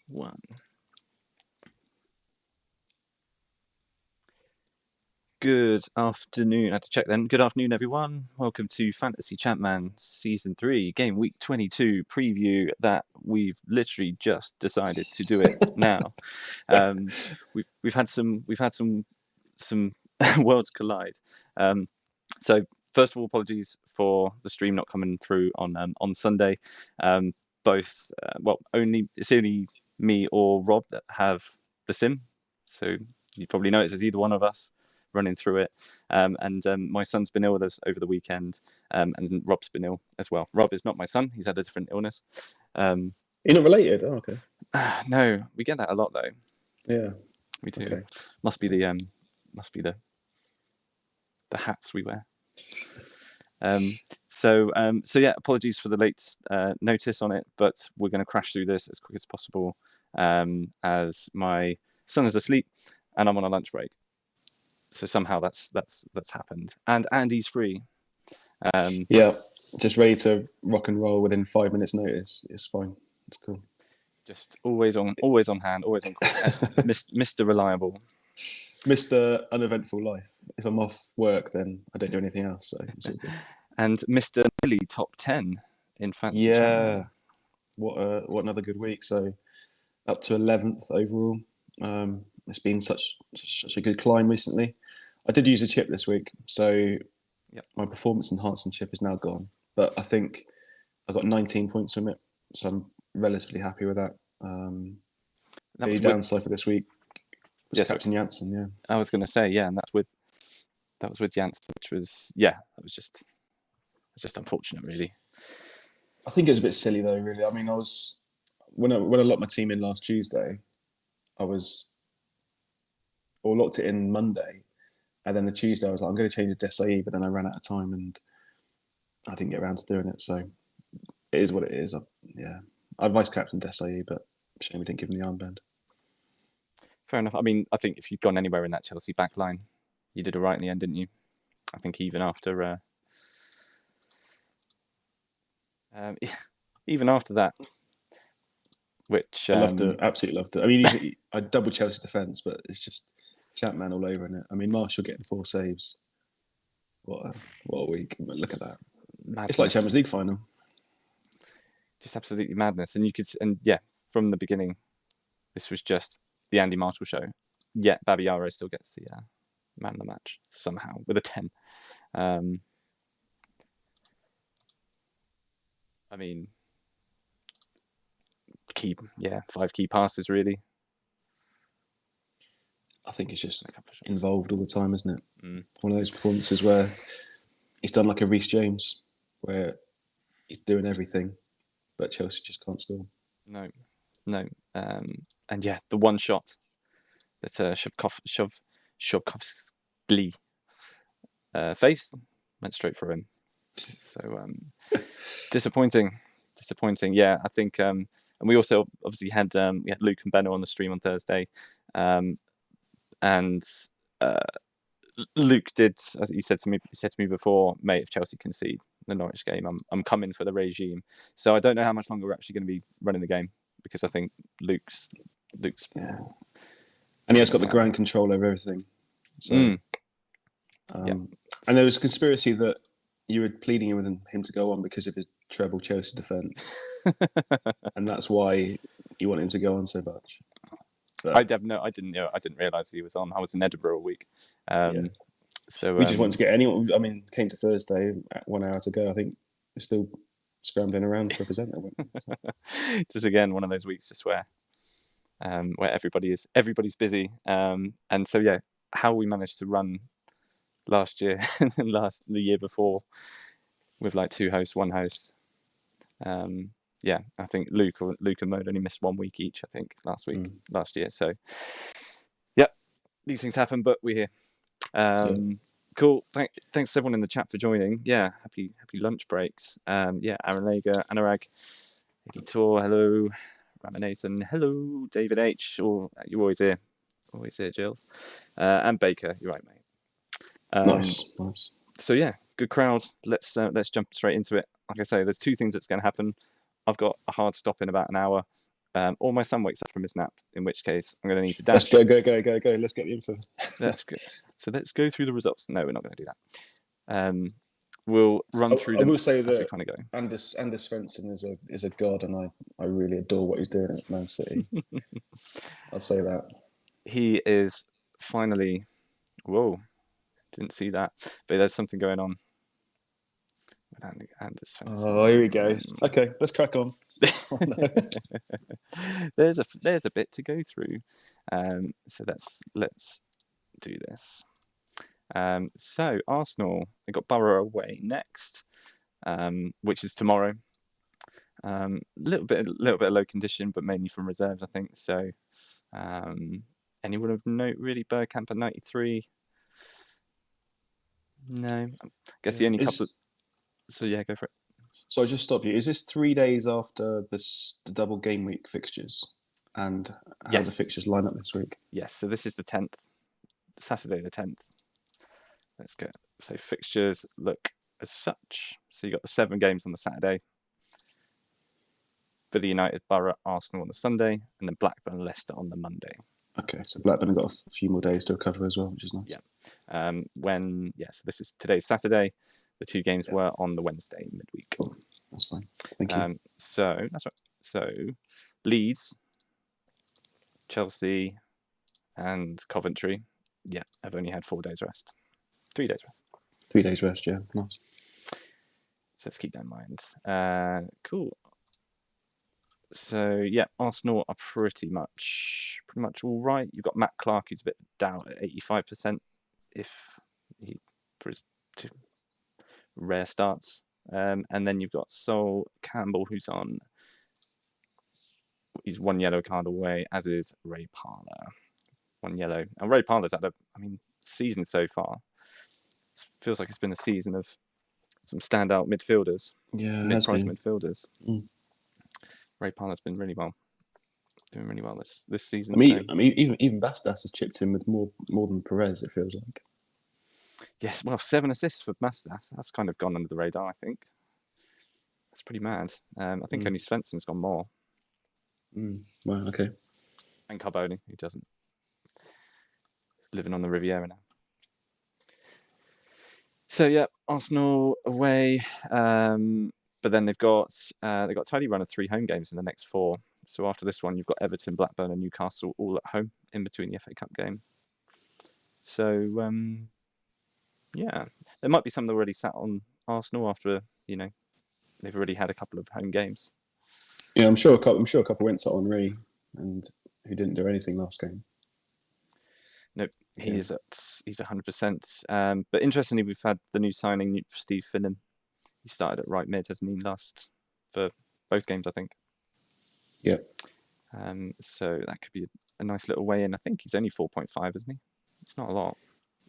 1. Good afternoon. I had to check then. Good afternoon, everyone. Welcome to Fantasy ChampMan Season 3, Game Week 22 preview that we've literally just decided to do it now. We've had some worlds collide. So first of all, apologies for the stream not coming through on Sunday. It's only me or Rob that have the sim, so you probably notice it's either one of us running through it. And my son's been ill with us over the weekend, and Rob's been ill as well. Rob is not my son; he's had a different illness. You're not related? Oh, okay. No, we get that a lot though. Yeah, we do. Okay. Must be the hats we wear. So yeah, apologies for the late notice on it, but we're going to crash through this as quick as possible, as my son is asleep and I'm on a lunch break. So somehow that's happened, and Andy's free. Yeah, just ready to rock and roll within 5 minutes' notice. It's fine. It's cool. Just always on hand, always on call. Mr. Reliable. Mr. Uneventful life. If I'm off work, then I don't do anything else. So it's all good. And Mr. Nearly top 10 in fantasy. Yeah, what another good week. So up to 11th overall. It's been such a good climb recently. I did use a chip this week, so my performance enhancing chip is now gone. But I think I got 19 points from it, so I'm relatively happy with that. The downside for this week was Captain Janssen. Yeah, I was going to say and that was with Janssen, which was it was just unfortunate, really. I think it was a bit silly though. Really, I mean, when I locked my team in last Tuesday, locked it in Monday, and then the Tuesday I was like, I'm going to change it to SIE, but then I ran out of time and I didn't get around to doing it. So it is what it is. I vice captained SIE, but shame we didn't give him the armband. Fair enough. I mean, I think if you'd gone anywhere in that Chelsea back line, you did all right in the end, didn't you? I think even after that, which I absolutely loved it. I mean, I double Chelsea defence, but it's just ChampMan all over in it. I mean, Marshall getting 4 saves. What a week! Look at that. Madness. It's like Champions League final. Just absolutely madness. And from the beginning, this was just the Andy Marshall show. Yet Babayaro still gets the man of the match somehow with a 10. I mean, 5 key passes really. I think it's just involved all the time, isn't it? One of those performances where he's done like a Reece James, where he's doing everything, but Chelsea just can't score. No. And the one shot that Shovkovsky faced went straight for him. So disappointing. Yeah, I think, and we also obviously had Luke and Benno on the stream on Thursday, and Luke did, as he said to me before, mate, if Chelsea concede the Norwich game, I'm coming for the regime. So I don't know how much longer we're actually going to be running the game, because I think Luke's and he has got the ground control over everything. So and there was a conspiracy that you were pleading with him to go on because of his treble Chelsea defence, and that's why you want him to go on so much. But I didn't know. I didn't realise he was on. I was in Edinburgh all week, so we just wanted to get anyone. I mean, came to Thursday 1 hour to go. I think we're still scrambling around to represent it. Just again, one of those weeks just where everybody's busy, and so how we managed to run last year and the year before with like 2 hosts, 1 host. I think Luke and Mode only missed 1 week each, I think, last year. So these things happen, but we're here. Cool. Thanks everyone in the chat for joining. Happy lunch breaks. Aaron Lager, Anurag, Tor, hello. Ramanathan, hello. David H, you're always here, Gilles. And Baker, you're right, mate. Nice. So good crowd. Let's jump straight into it. Like I say, there's 2 things that's going to happen. I've got a hard stop in about an hour, or my son wakes up from his nap, in which case I'm going to need to dash. Let's go. Let's get the info. That's good. So let's go through the results. No, we're not going to do that. We'll run through them. I will say as we that kind of go. Anders Svensson is a god, and I really adore what he's doing at Man City. I'll say that. He is finally. Whoa, didn't see that. But there's something going on with Anders Svensson. Oh, here we go. Okay, let's crack on. Oh, no. There's a bit to go through. So let's do this. So Arsenal, they got Borough away next, which is tomorrow. Little bit of low condition, but mainly from reserves, I think. So, anyone of note really? Bergkamp at 93. No, I guess the only couple. So yeah, go for it. So I just stop you. Is this 3 days after the double game week fixtures, and how the fixtures line up this week? Yes. So this is the 10th, Saturday the 10th. Let's go. So fixtures look as such. So you got the 7 games on the Saturday. For the United, Borough, Arsenal on the Sunday, and then Blackburn, Leicester on the Monday. Okay, so Blackburn have got a few more days to recover as well, which is nice. Yeah. So this is today's Saturday. The 2 games were on the Wednesday midweek. Cool. That's fine. Thank you. So that's right. So Leeds, Chelsea, and Coventry, have only had 4 days rest. 3 days rest. 3 days rest, yeah. Nice. So let's keep that in mind. Cool. So Arsenal are pretty much all right. You've got Matt Clark, who's a bit down at 85%, for his 2 rare starts. And then you've got Sol Campbell, he's 1 yellow card away, as is Ray Parlour. 1 yellow. And Ray Parlour's had season so far. It feels like it's been a season of some standout midfielders. Yeah, mid-price midfielders. Mm. Ray Parlour's been doing really well this season. Even Bastas has chipped in with more than Perez, it feels like. Yes, well, 7 assists for Bastas. That's kind of gone under the radar, I think. That's pretty mad. I think only Svensson's gone more. Wow, okay. And Carboni, who doesn't. Living on the Riviera now. So Arsenal away. But then they've got a tidy run of 3 home games in the next 4. So after this one, you've got Everton, Blackburn, and Newcastle all at home in between the FA Cup game. So there might be some that already sat on Arsenal after they've already had a couple of home games. Yeah, I'm sure a couple went to Henry, and who didn't do anything last game. Nope, he's 100%. But interestingly, we've had the new signing for Steve Finnan. He started at right mid, hasn't he, last for both games, I think. Yeah. So that could be a nice little way in. I think he's only 4.5, isn't he? It's not a lot.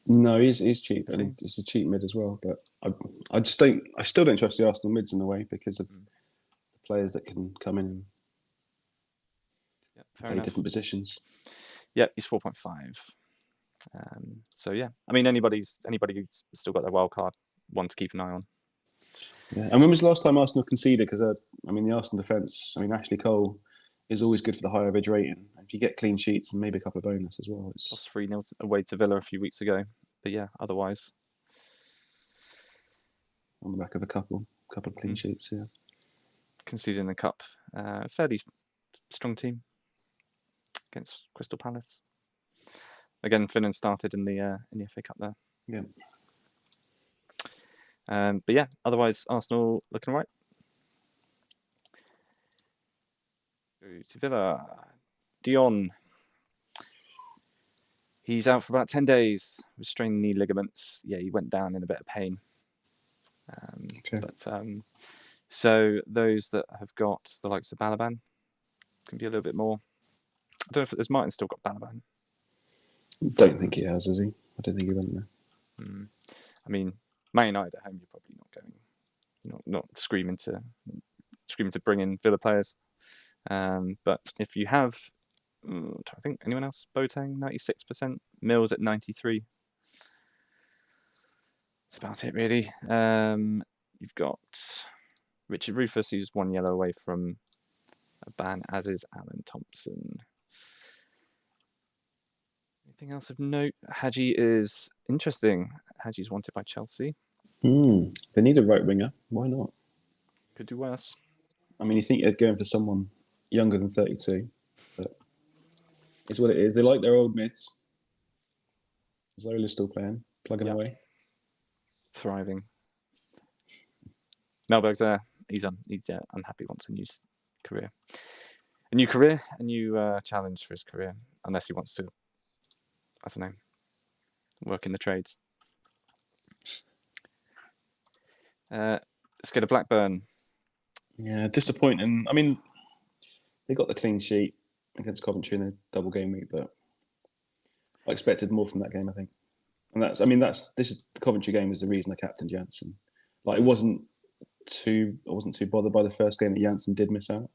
No, he's cheap, and it's a cheap mid as well. But I still don't trust the Arsenal mids in a way because of the players that can come in and play different positions. Yeah, he's 4.5. So anybody who's still got their wild card, one to keep an eye on. Yeah. And when was the last time Arsenal conceded? Because the Arsenal defence, Ashley Cole is always good for the high average rating. If you get clean sheets and maybe a couple of bonus as well, it's lost 3-0 away to Villa a few weeks ago. But otherwise, on the back of a couple of clean sheets. Yeah, conceded in the cup, fairly strong team against Crystal Palace. Again, Finnan started in the FA Cup there. Yeah. But otherwise, Arsenal looking right. To Villa, Dion. He's out for about 10 days with strained knee ligaments. Yeah, he went down in a bit of pain. Okay. But so those that have got the likes of Balaban can be a little bit more. I don't know if there's Martin still got Balaban. Don't think he has he? I don't think he went there. Man United at home, you're probably not going, not screaming to bring in Villa players. But if you have, I think anyone else, Boateng 96%, Mills at 93%. That's about it really. You've got Richard Rufus, who's 1 yellow away from a ban, as is Alan Thompson. Anything else of note? Hadji is interesting. Hadji's wanted by Chelsea. They need a right winger. Why not? Could do worse. I mean, you think you're going for someone younger than 32, but it's what it is. They like their old mids. Zola's still playing, plugging away. Thriving. Melberg's there. He's unhappy, wants a new career. A new career, a new challenge for his career, unless he wants to, I don't know, work in the trades. Let's go to Blackburn. Yeah, disappointing. I mean, they got the clean sheet against Coventry in a double game week, but I expected more from that game, I think. And the Coventry game is the reason I captained Janssen. Like, I wasn't too bothered by the first game that Janssen did miss out,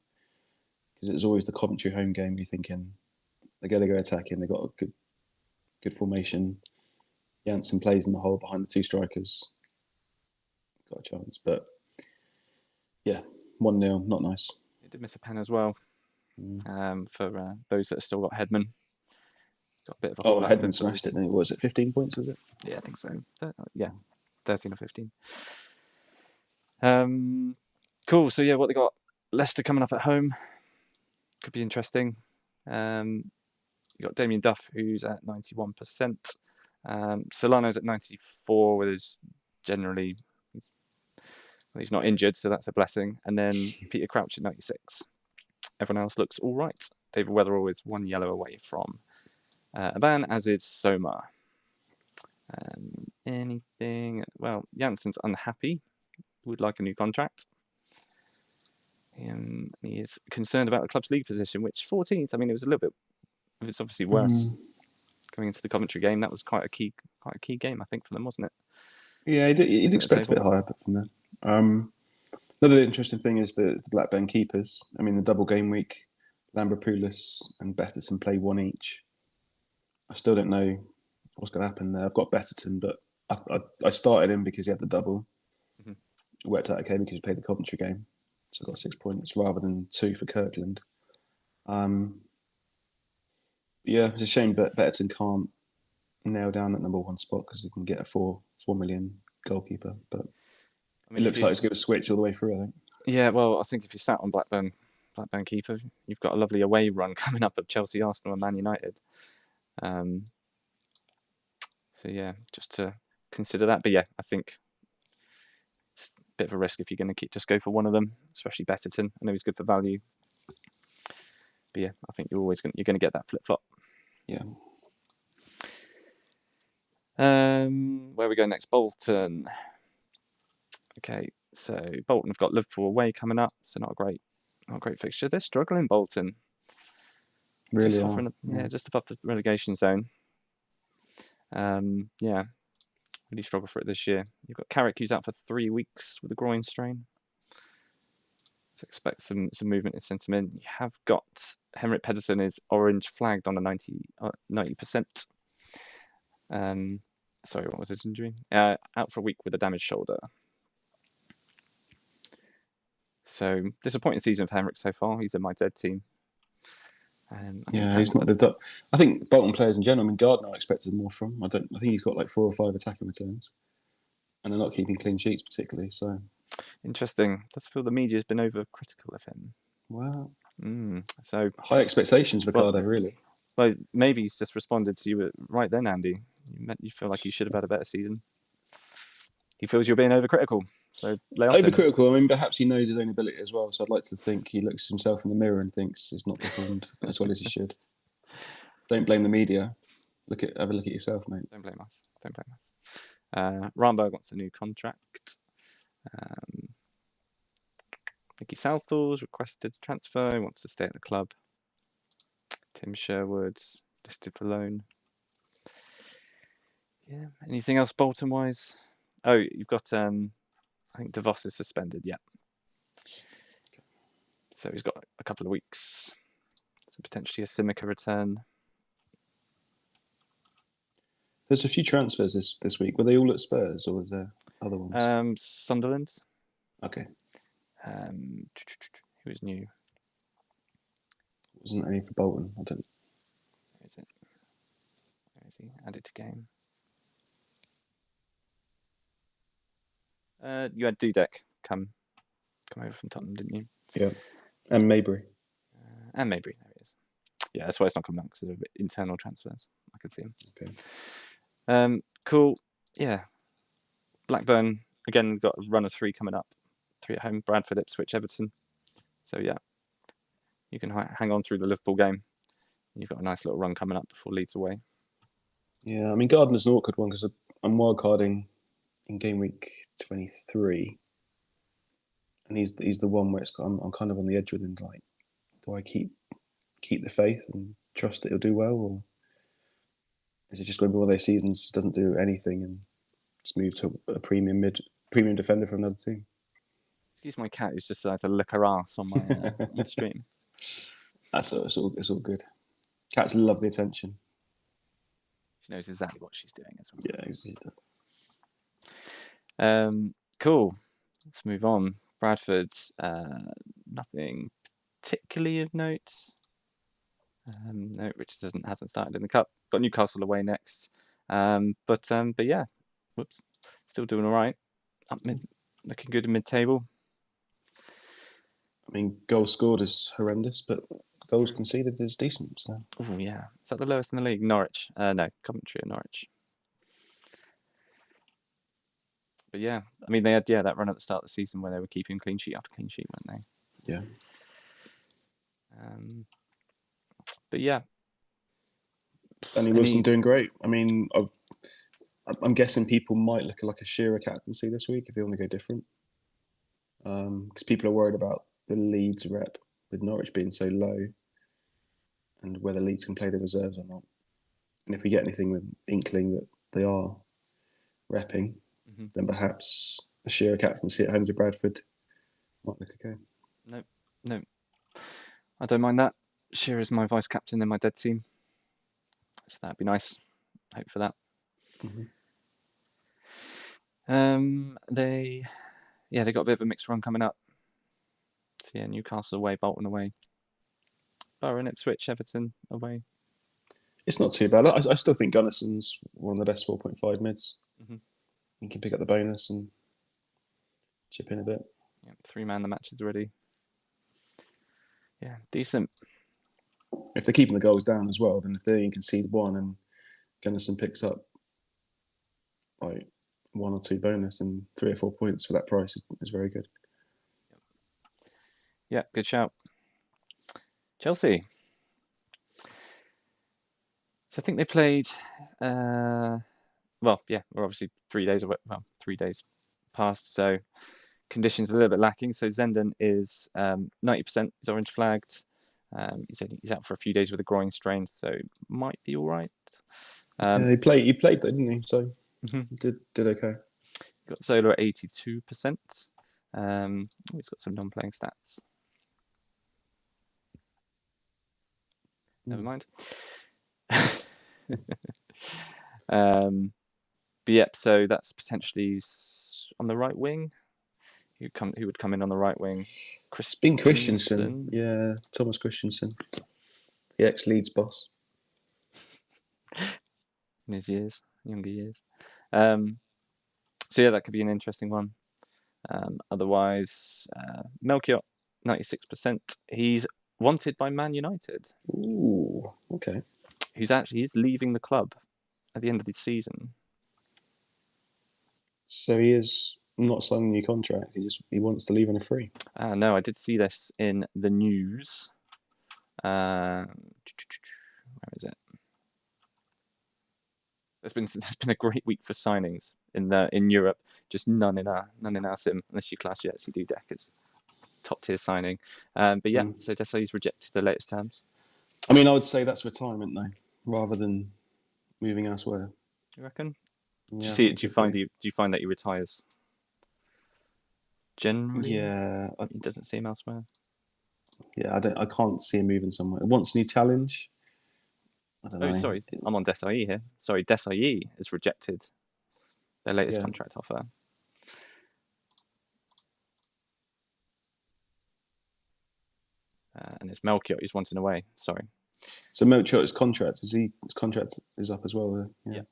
because it was always the Coventry home game. You're thinking they're going to go attacking. They got a good formation. Janssen plays in the hole behind the two strikers. Got a chance, but yeah, 1-0, not nice. He did miss a pen as well. For those that have still got Headman. Got a bit of a hole. Headman smashed it. Was it 15 points? Was it? Yeah, I think so. 13 or 15. Cool. So yeah, what they got? Leicester coming up at home. Could be interesting. You got Damien Duff, who's at 91%. Solano's at 94, where there's generally he's not injured, so that's a blessing. And then Peter Crouch at 96. Everyone else looks all right. David Weatherall is 1 yellow away from a ban, as is Soma. Anything? Well, Janssen's unhappy. Would like a new contract. He is concerned about the club's league position, which 14th. I mean, it was a little bit. It's obviously worse going into the Coventry game. That was quite a key game, I think, for them, wasn't it? Yeah, you'd expect a bit higher, but from there. Another interesting thing is the Blackburn keepers. I mean, the double game week, Lambropoulos and Betterton play one each. I still don't know what's going to happen there. I've got Betterton, but I started him because he had the double. It worked out okay because he played the Coventry game. So I got 6 points rather than 2 for Kirkland. Yeah, it's a shame that Betterton can't nail down that number 1 spot because he can get a 4 million goalkeeper. But I mean, it looks like it's going to switch all the way through, I think. Yeah, well, I think if you sat on Blackburn keeper, you've got a lovely away run coming up of Chelsea, Arsenal and Man United. So yeah, just to consider that. But yeah, I think it's a bit of a risk if you're going to just go for one of them, especially Betterton. I know he's good for value. But yeah, I think you're going to get that flip-flop. Yeah. Where we go next? Bolton. Okay, so Bolton have got Liverpool away coming up, so not a great fixture. They're struggling, Bolton. Really just are. Just above the relegation zone. Really struggle for it this year. You've got Carrick, who's out for 3 weeks with a groin strain. So expect some movement in sentiment. You have got Henrik Pedersen is orange flagged on a 90%. Sorry, what was his injury? Out for a week with a damaged shoulder. So disappointing season for Henrik so far. He's in my dead team. He's not lived up. I think Bolton players in general. I mean, Gardner I expected more from. I think he's got like 4 or 5 attacking returns, and they're not keeping clean sheets particularly. So interesting. Does feel the media has been overcritical of him. Wow. So high expectations for Gardo, really. Well, maybe he's just responded to you right then, Andy. You feel like you should have had a better season. He feels you're being overcritical. So lay off overcritical. I mean, perhaps he knows his own ability as well. So I'd like to think he looks himself in the mirror and thinks he's not performed as well as he should. Don't blame the media. Have a look at yourself, mate. Don't blame us. Ramberg wants a new contract. Nicky Southall's requested transfer. He wants to stay at the club. Tim Sherwood's listed for loan. Yeah. Anything else Bolton wise? Oh, you've got I think DeVos is suspended. Yeah. So he's got a couple of weeks. So potentially a Simica return. There's a few transfers this week. Were they all at Spurs or was there other ones? Sunderland. Okay. Who was new? Wasn't any for Bolton. I don't. Where is it? Where is he? Add it to game. You had Dudek come over from Tottenham, didn't you? Yeah, and Maybury. And Maybury, there he is. Yeah, that's why it's not coming up, because of internal transfers. I can see him. Okay. Cool. Yeah. Blackburn, again, got a run of 3 coming up. 3 at home, Bradford, Ipswich, Everton. So, yeah, you can hang on through the Liverpool game. You've got a nice little run coming up before Leeds away. Yeah, I mean, Gardner's an awkward one because I'm wildcarding in game week 23. And he's the one where I'm kind of on the edge with him. Like, do I keep the faith and trust that he'll do well, or is it just going to be one of those seasons doesn't do anything and just move to a premium defender for another team? Excuse my cat who's just decided to lick her ass on my stream. It's all good. Cats love the attention. She knows exactly what she's doing as well. Yeah, exactly. Cool. Let's move on. Bradford, nothing particularly of note. No, Richards hasn't started in the cup. Got Newcastle away next. But yeah, whoops, still doing all right. Looking good in mid-table. I mean, goals scored is horrendous, but goals conceded is decent. So. Oh yeah, is that the lowest in the league? Norwich? No, Coventry and Norwich. But yeah, I mean, they had that run at the start of the season where they were keeping clean sheet after clean sheet, weren't they? Yeah. But yeah, Danny Wilson doing great. I mean, I'm guessing people might look like a Shearer captaincy this week if they want to go different, because people are worried about the Leeds rep with Norwich being so low, and whether Leeds can play the reserves or not. And if we get anything with inkling that they are repping, then perhaps a Shearer captaincy at home to Bradford might look okay. No, I don't mind that. Shearer's my vice captain in my dead team, so that'd be nice. Hope for that. They got a bit of a mixed run coming up. So yeah, Newcastle away, Bolton away, Borough and Ipswich, Everton away. It's not too bad. I still think Gunnarsson's one of the best 4.5 mids. You can pick up the bonus and chip in a bit. Yeah, 3-man the matches already. Yeah, decent. If they're keeping the goals down as well, then if they only concede 1 and Gunnarsson picks up like 1 or 2 bonus and 3 or 4 points for that price is very good. Yeah, good shout. Chelsea. So I think they played. We're obviously 3 days away. Well, 3 days past, so conditions a little bit lacking. So Zenden is 90%. He's orange flagged. He's out for a few days with a groin strain, so might be all right. He played though, didn't he? So did okay. Got Zola at 82%. He's got some non-playing stats. Never mind. But yep, so that's potentially on the right wing. Who would come in on the right wing? Christensen. Yeah, Thomas Christensen. The ex-Leeds boss. In his younger years. So yeah, that could be an interesting one. Otherwise, Melchior, 96%. He's wanted by Man United. Ooh, okay. He's leaving the club at the end of the season. So he is not signing a new contract. He wants to leave on a free. No, I did see this in the news. Where is it? There's been a great week for signings in Europe. Just none in our sim, unless you class Yetsi Dudek as top tier signing. But yeah, so Desailly's rejected the latest terms. I mean, I would say that's retirement though, rather than moving elsewhere. You reckon? Yeah, do you find that he retires? Generally, yeah, he doesn't see him elsewhere. Yeah, I can't see him moving somewhere. Wants a new challenge. I don't know. Sorry, I'm on Desailly here. Sorry, Desailly has rejected their latest contract offer. and it's Melchior who's wanting away. Sorry. So Melchior's contract his contract is up as well. Yeah.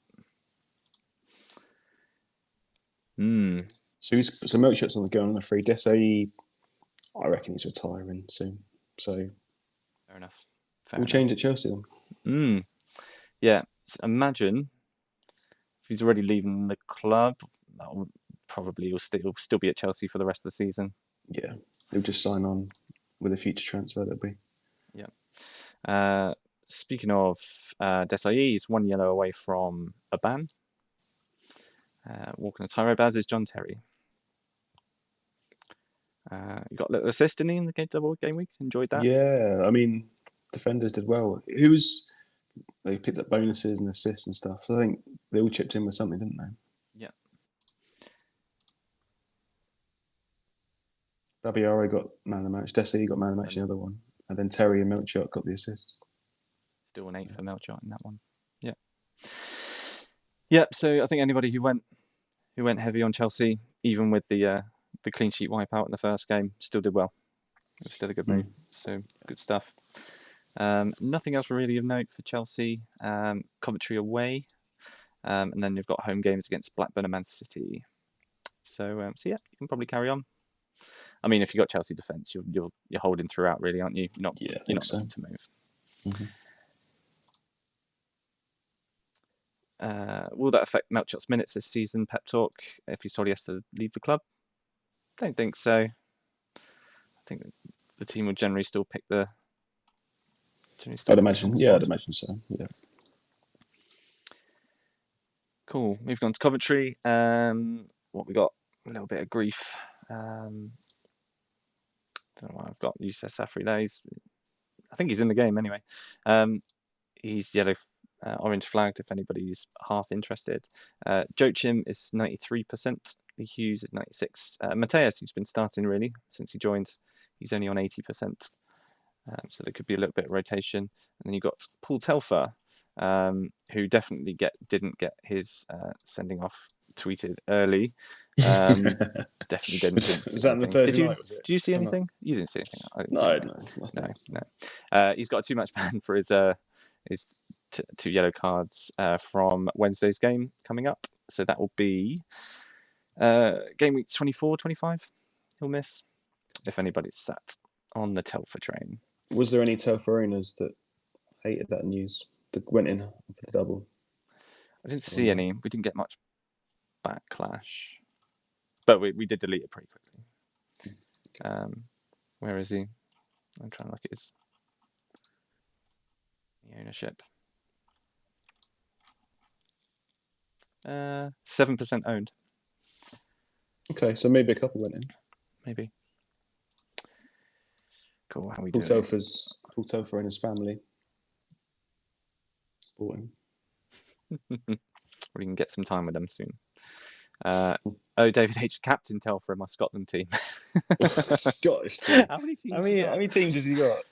So Melchior's on the going on a free. Desai, I reckon he's retiring soon. So fair enough. We'll change at Chelsea then. Yeah. Imagine if he's already leaving the club, he'll still be at Chelsea for the rest of the season. Yeah, he'll just sign on with a future transfer. That'll be. Yeah. Speaking of Desai, he's 1 yellow away from a ban. Walking a tightrope, as is John Terry. You got a little assist, didn't he, in the double game week? Enjoyed that? Yeah, I mean, defenders did well. They picked up bonuses and assists and stuff. So I think they all chipped in with something, didn't they? Yeah. Babiaro got man of the match. Desai got man of the match in the other one. And then Terry and Melchior got the assists. Still an 8 for Melchior in that one. Yeah. Yeah, so I think anybody who went heavy on Chelsea, even with the clean sheet wipeout in the first game, still did well. It was still a good move. So good stuff. Nothing else really of note for Chelsea. Coventry away, and then you've got home games against Blackburn and Man City. So yeah, you can probably carry on. I mean, if you got Chelsea defence, you're holding throughout, really, aren't you? You're not looking to move. Will that affect Melchior's minutes this season? Pep talk. If he's told he has to leave the club, don't think so. I think the team will generally still pick the. I'd imagine so. Yeah. Cool. Moving on to Coventry. What we got? A little bit of grief. Don't know why I've got Youssef Safri there. I think he's in the game anyway. He's yellow, orange flagged if anybody's half interested. Joachim is 93%. Lee Hughes is 96%. Mateus, who's been starting really since he joined, he's only on 80%. So there could be a little bit of rotation. And then you've got Paul Telfer, who definitely didn't get his sending off tweeted early. Definitely didn't. Was that on the Thursday night? Was it? Did you see anything? You didn't see anything. I didn't see nothing. No. He's got a too much ban for his 2 yellow cards from Wednesday's game coming up. So that will be game week 24, 25. He'll miss if anybody's sat on the Telfer train. Was there any Telfer owners that hated that news that went in for the double? I didn't see any. We didn't get much backlash, but we did delete it pretty quickly. Where is he? I'm trying to look at his ownership. 7% owned. Okay, so maybe a couple went in. Maybe. Cool. How we Paul doing? Paul Telfer and his family bought him. We can get some time with them soon. David H. Captain Telfer in my Scotland team. Scottish team. How many teams? How many teams has he got?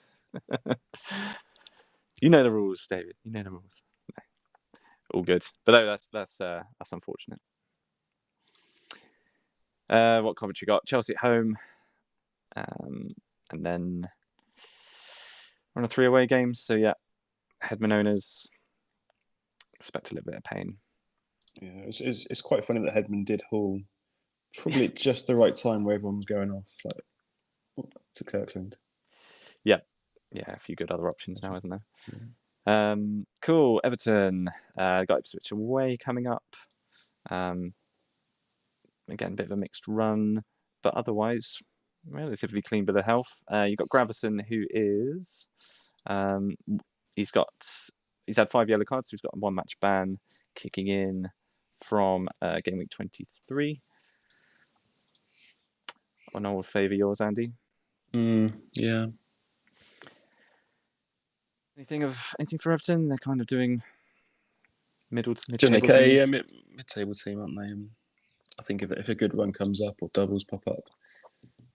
You know the rules, David. You know the rules. No. All good. But no, that's unfortunate. What Coventry got? Chelsea at home, and then we're on 3 away games. So yeah, Headman owners expect a little bit of pain. Yeah, it's quite funny that Headman did haul probably at just the right time where everyone was going off, like to Kirkland. Yeah, a few good other options now, isn't there? Yeah. Cool. Everton got Ipswich away coming up. Again, a bit of a mixed run, but otherwise relatively clean bit of health. You've got Gravison, who is he's had 5 yellow cards, so he's got a 1 match ban kicking in from game week 23. An old favour yours, Andy? Yeah. Anything for Everton? They're kind of doing mid-table okay, yeah, mid-table team, aren't they? I think if a good run comes up or doubles pop up,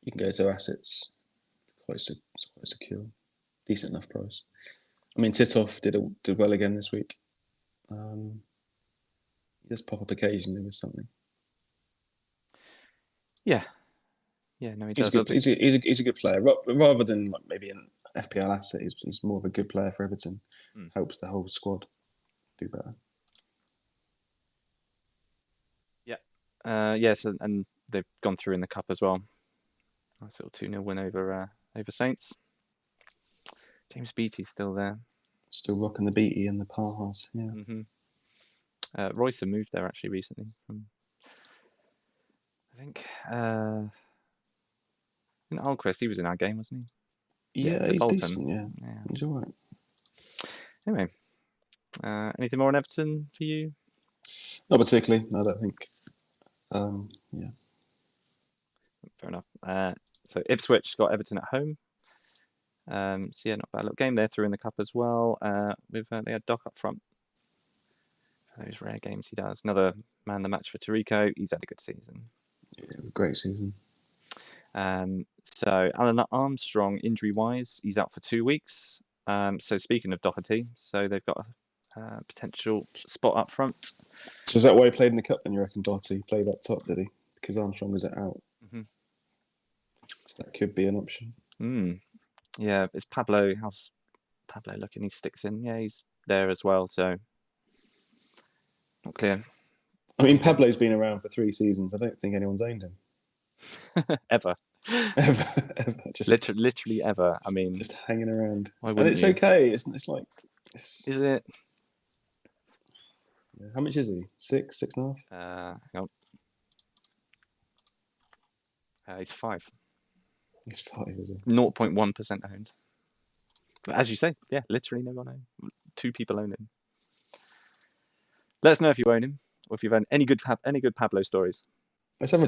you can go to assets quite secure, decent enough price. I mean, Titov did well again this week. He does pop up occasionally with something. Yeah, no, he does. He's a good player, rather than maybe FPL asset. He's more of a good player for Everton. Mm. Helps the whole squad do better. Yes, and they've gone through in the cup as well. Nice little 2-0 win over Saints. James Beattie's still there. Still rocking the Beattie and the Parhas, yeah. Mm-hmm. Royster moved there actually recently from, I think, Alquist. He was in our game, wasn't he? Yeah, he's Bolton. decent, yeah. He's all right. Anyway, anything more on Everton for you? Not particularly, I don't think. Yeah. Fair enough. So Ipswich got Everton at home. So yeah, not bad little game there. Through in the cup as well. They had Doc up front. For those rare games he does. Another man of the match for Tarico. He's had a good season. Yeah, great season. So Alan Armstrong, injury-wise, he's out for 2 weeks. So speaking of Doherty, so they've got a potential spot up front. So is that why he played in the cup then, you reckon? Doherty played up top, did he? Because Armstrong was out. Mm-hmm. So that could be an option. Yeah, it's Pablo. How's Pablo looking? He sticks in. Yeah, he's there as well, so not clear. I mean, Pablo's been around for 3 seasons. I don't think anyone's owned him. Ever. Just literally ever. I mean, just hanging around. And it's okay. It's like... Is it? Yeah. How much is he? 6.5? Hang on. He's 5. He's 5, is he? 0.1% owned. But as you say, yeah, literally no one owned. 2 people own him. Let us know if you own him, or if you've owned any good Pablo stories. Let's have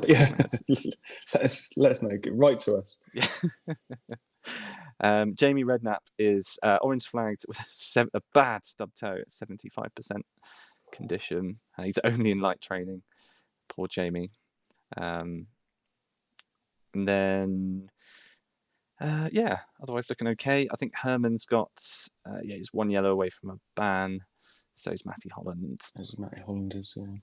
let us know. Write to us. Yeah. Jamie Redknapp is orange flagged with a bad stub toe at 75% condition. He's only in light training. Poor Jamie. And then, otherwise looking okay. I think Herman's got, he's 1 yellow away from a ban. So is Matty Holland. As Matty Holland is, yeah.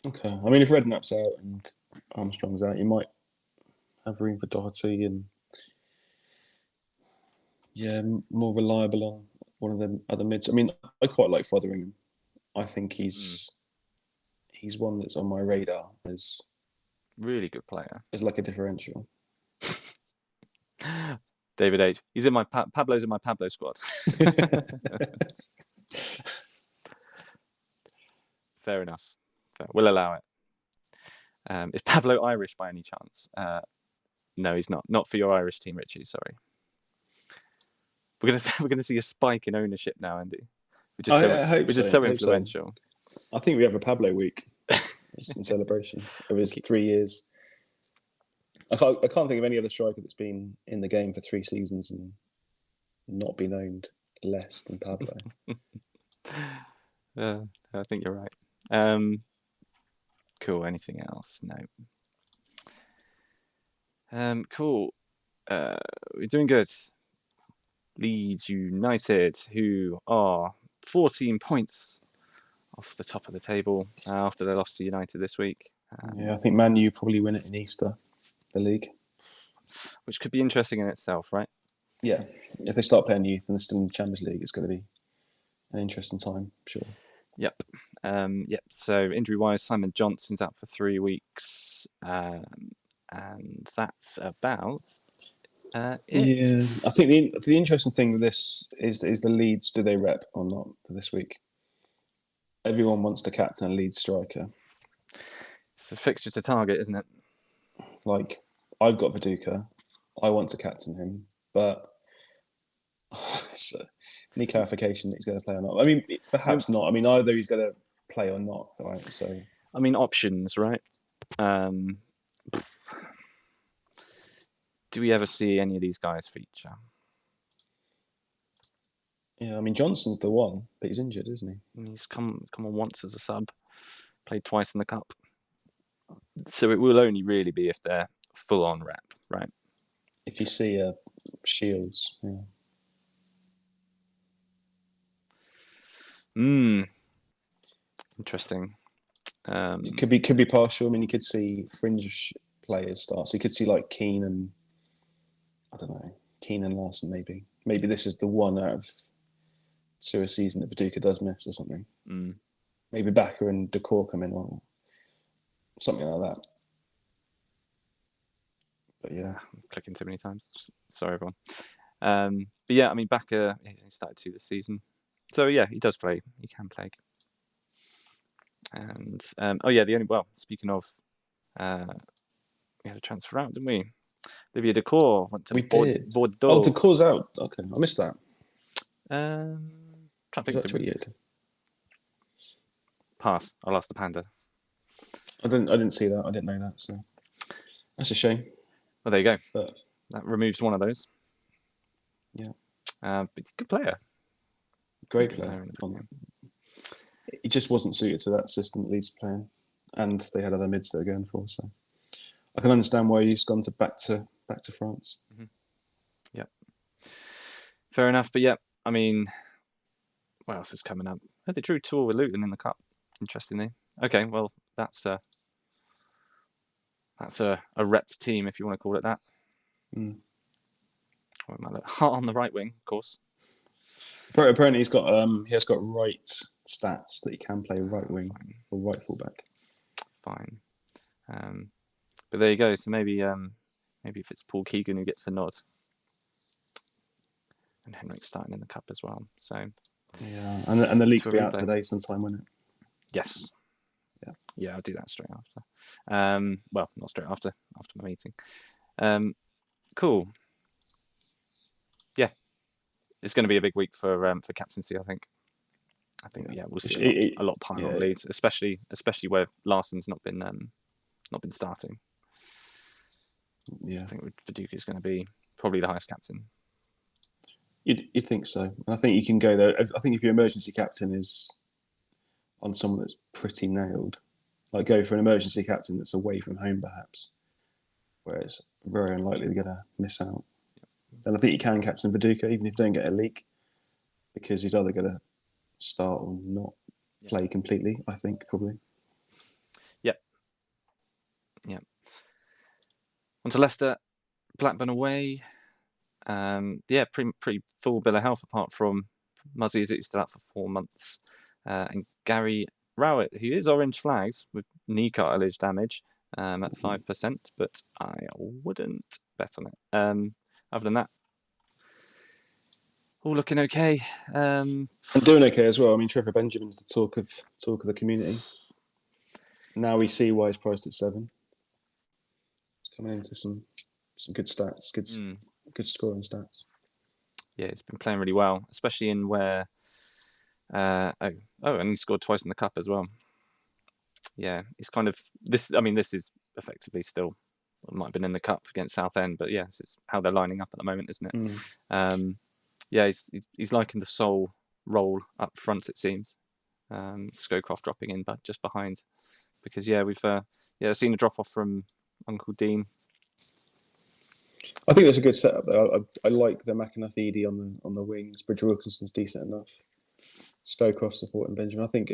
Okay. I mean, if Redknapp's out and Armstrong's out, you might have room for Doherty and more reliable on one of the other mids. I mean, I quite like Fotheringham. I think he's one that's on my radar as really good player. As like a differential. David H. He's in my Pablo's in my Pablo squad. Fair enough. We'll allow it. Is Pablo Irish by any chance? No, he's not. Not for your Irish team, Richie. Sorry. We're gonna see a spike in ownership now, Andy, which is so influential. I think we have a Pablo week in celebration of his 3 years. I can't think of any other striker that's been in the game for 3 seasons and not been owned less than Pablo. I think you're right. Cool. Anything else? No. Cool. We're doing good. Leeds United, who are 14 points off the top of the table after they lost to United this week. I think Man U probably win it in Easter, the league. Which could be interesting in itself, right? Yeah. If they start playing youth and they're still in the Champions League, it's going to be an interesting time, I'm sure. Yep. So injury-wise, Simon Johnson's out for 3 weeks. And that's about it. Yeah. I think the interesting thing with this is the Leeds, do they rep or not for this week? Everyone wants to captain a Leeds striker. It's the fixture to target, isn't it? Like, I've got Viduka. I want to captain him, but any clarification that he's going to play or not? I mean, perhaps not. I mean, either he's going to play or not, right? So, I mean, options, right? Do we ever see any of these guys feature? Yeah, I mean, Johnson's the one, but he's injured, isn't he? He's come on once as a sub, played twice in the cup. So it will only really be if they're full on rep, right? If you see Shields, yeah. Interesting. It could be partial. I mean, you could see fringe players start. So you could see like Keane and I don't know, Keane and Larson maybe. Maybe this is the one out of 2 a season that Viduka does miss or something. Maybe Backer and Decor come in or something like that. But yeah, I'm clicking too many times. Sorry, everyone. But yeah, I mean, Backer, he started 2 this season. So yeah, he does play. He can play. And speaking of, we had a transfer out, didn't we? Olivier Decor went to Bordeaux. Oh, Decor's out. Okay, I missed that. Trying to think Is that tweeted? Pass. I'll ask the Panda. I didn't see that. I didn't know that. So that's a shame. Well, there you go. But that removes one of those. Yeah. But good player. Great player. He just wasn't suited to that system that Leeds are playing, and they had other mids that are going for. So I can understand why he's gone back to France. Mm-hmm. Yeah. Fair enough. But yeah, I mean, what else is coming up? Oh, they drew 2 with Luton in the cup. Interestingly. Okay, well that's a repped team, if you want to call it that. What might look hot on the right wing, of course. Apparently, he has got right stats that he can play right wing or right fullback. Fine. But there you go. So maybe if it's Paul Keegan who gets the nod, and Henrik's starting in the cup as well. So yeah, and the league will be out today sometime, won't it? Yes. Yeah, I'll do that straight after. Well, not straight after my meeting. Cool. Yeah, it's going to be a big week for captaincy. I think we'll see a lot piling on Leeds, especially where Larsson's not been starting. Yeah, I think Viduka is going to be probably the highest captain. You'd think so. I think you can go there. I think if your emergency captain is on someone that's pretty nailed, like go for an emergency captain that's away from home, perhaps, where it's very unlikely they're going to miss out. Then I think you can captain Viduka, even if you don't get a leak, because he's either going to start or not play completely, I think, probably. Yep. On to Leicester, Blackburn away. Pretty full bill of health apart from Muzzy, who's still out for 4 months, and Gary Rowett, who is orange flagged with knee cartilage damage at 5%, but I wouldn't bet on it. Other than that, all looking okay. And doing okay as well. I mean, Trevor Benjamin's the talk of the community. Now we see why he's priced at 7. It's coming into some good stats, good scoring stats. Yeah, he's been playing really well, especially in where. And he scored twice in the cup as well. Yeah, he's kind of this. I mean, this is effectively still might have been in the cup against Southend, but yeah, this is how they're lining up at the moment, isn't it? Yeah, he's liking the sole role up front, it seems. Scowcroft dropping in, but just behind, because we've seen a drop off from Uncle Dean. I think that's a good setup though. I like the McAnuff on the wings. Bridge Wilkinson's decent enough. Scowcroft supporting Benjamin. I think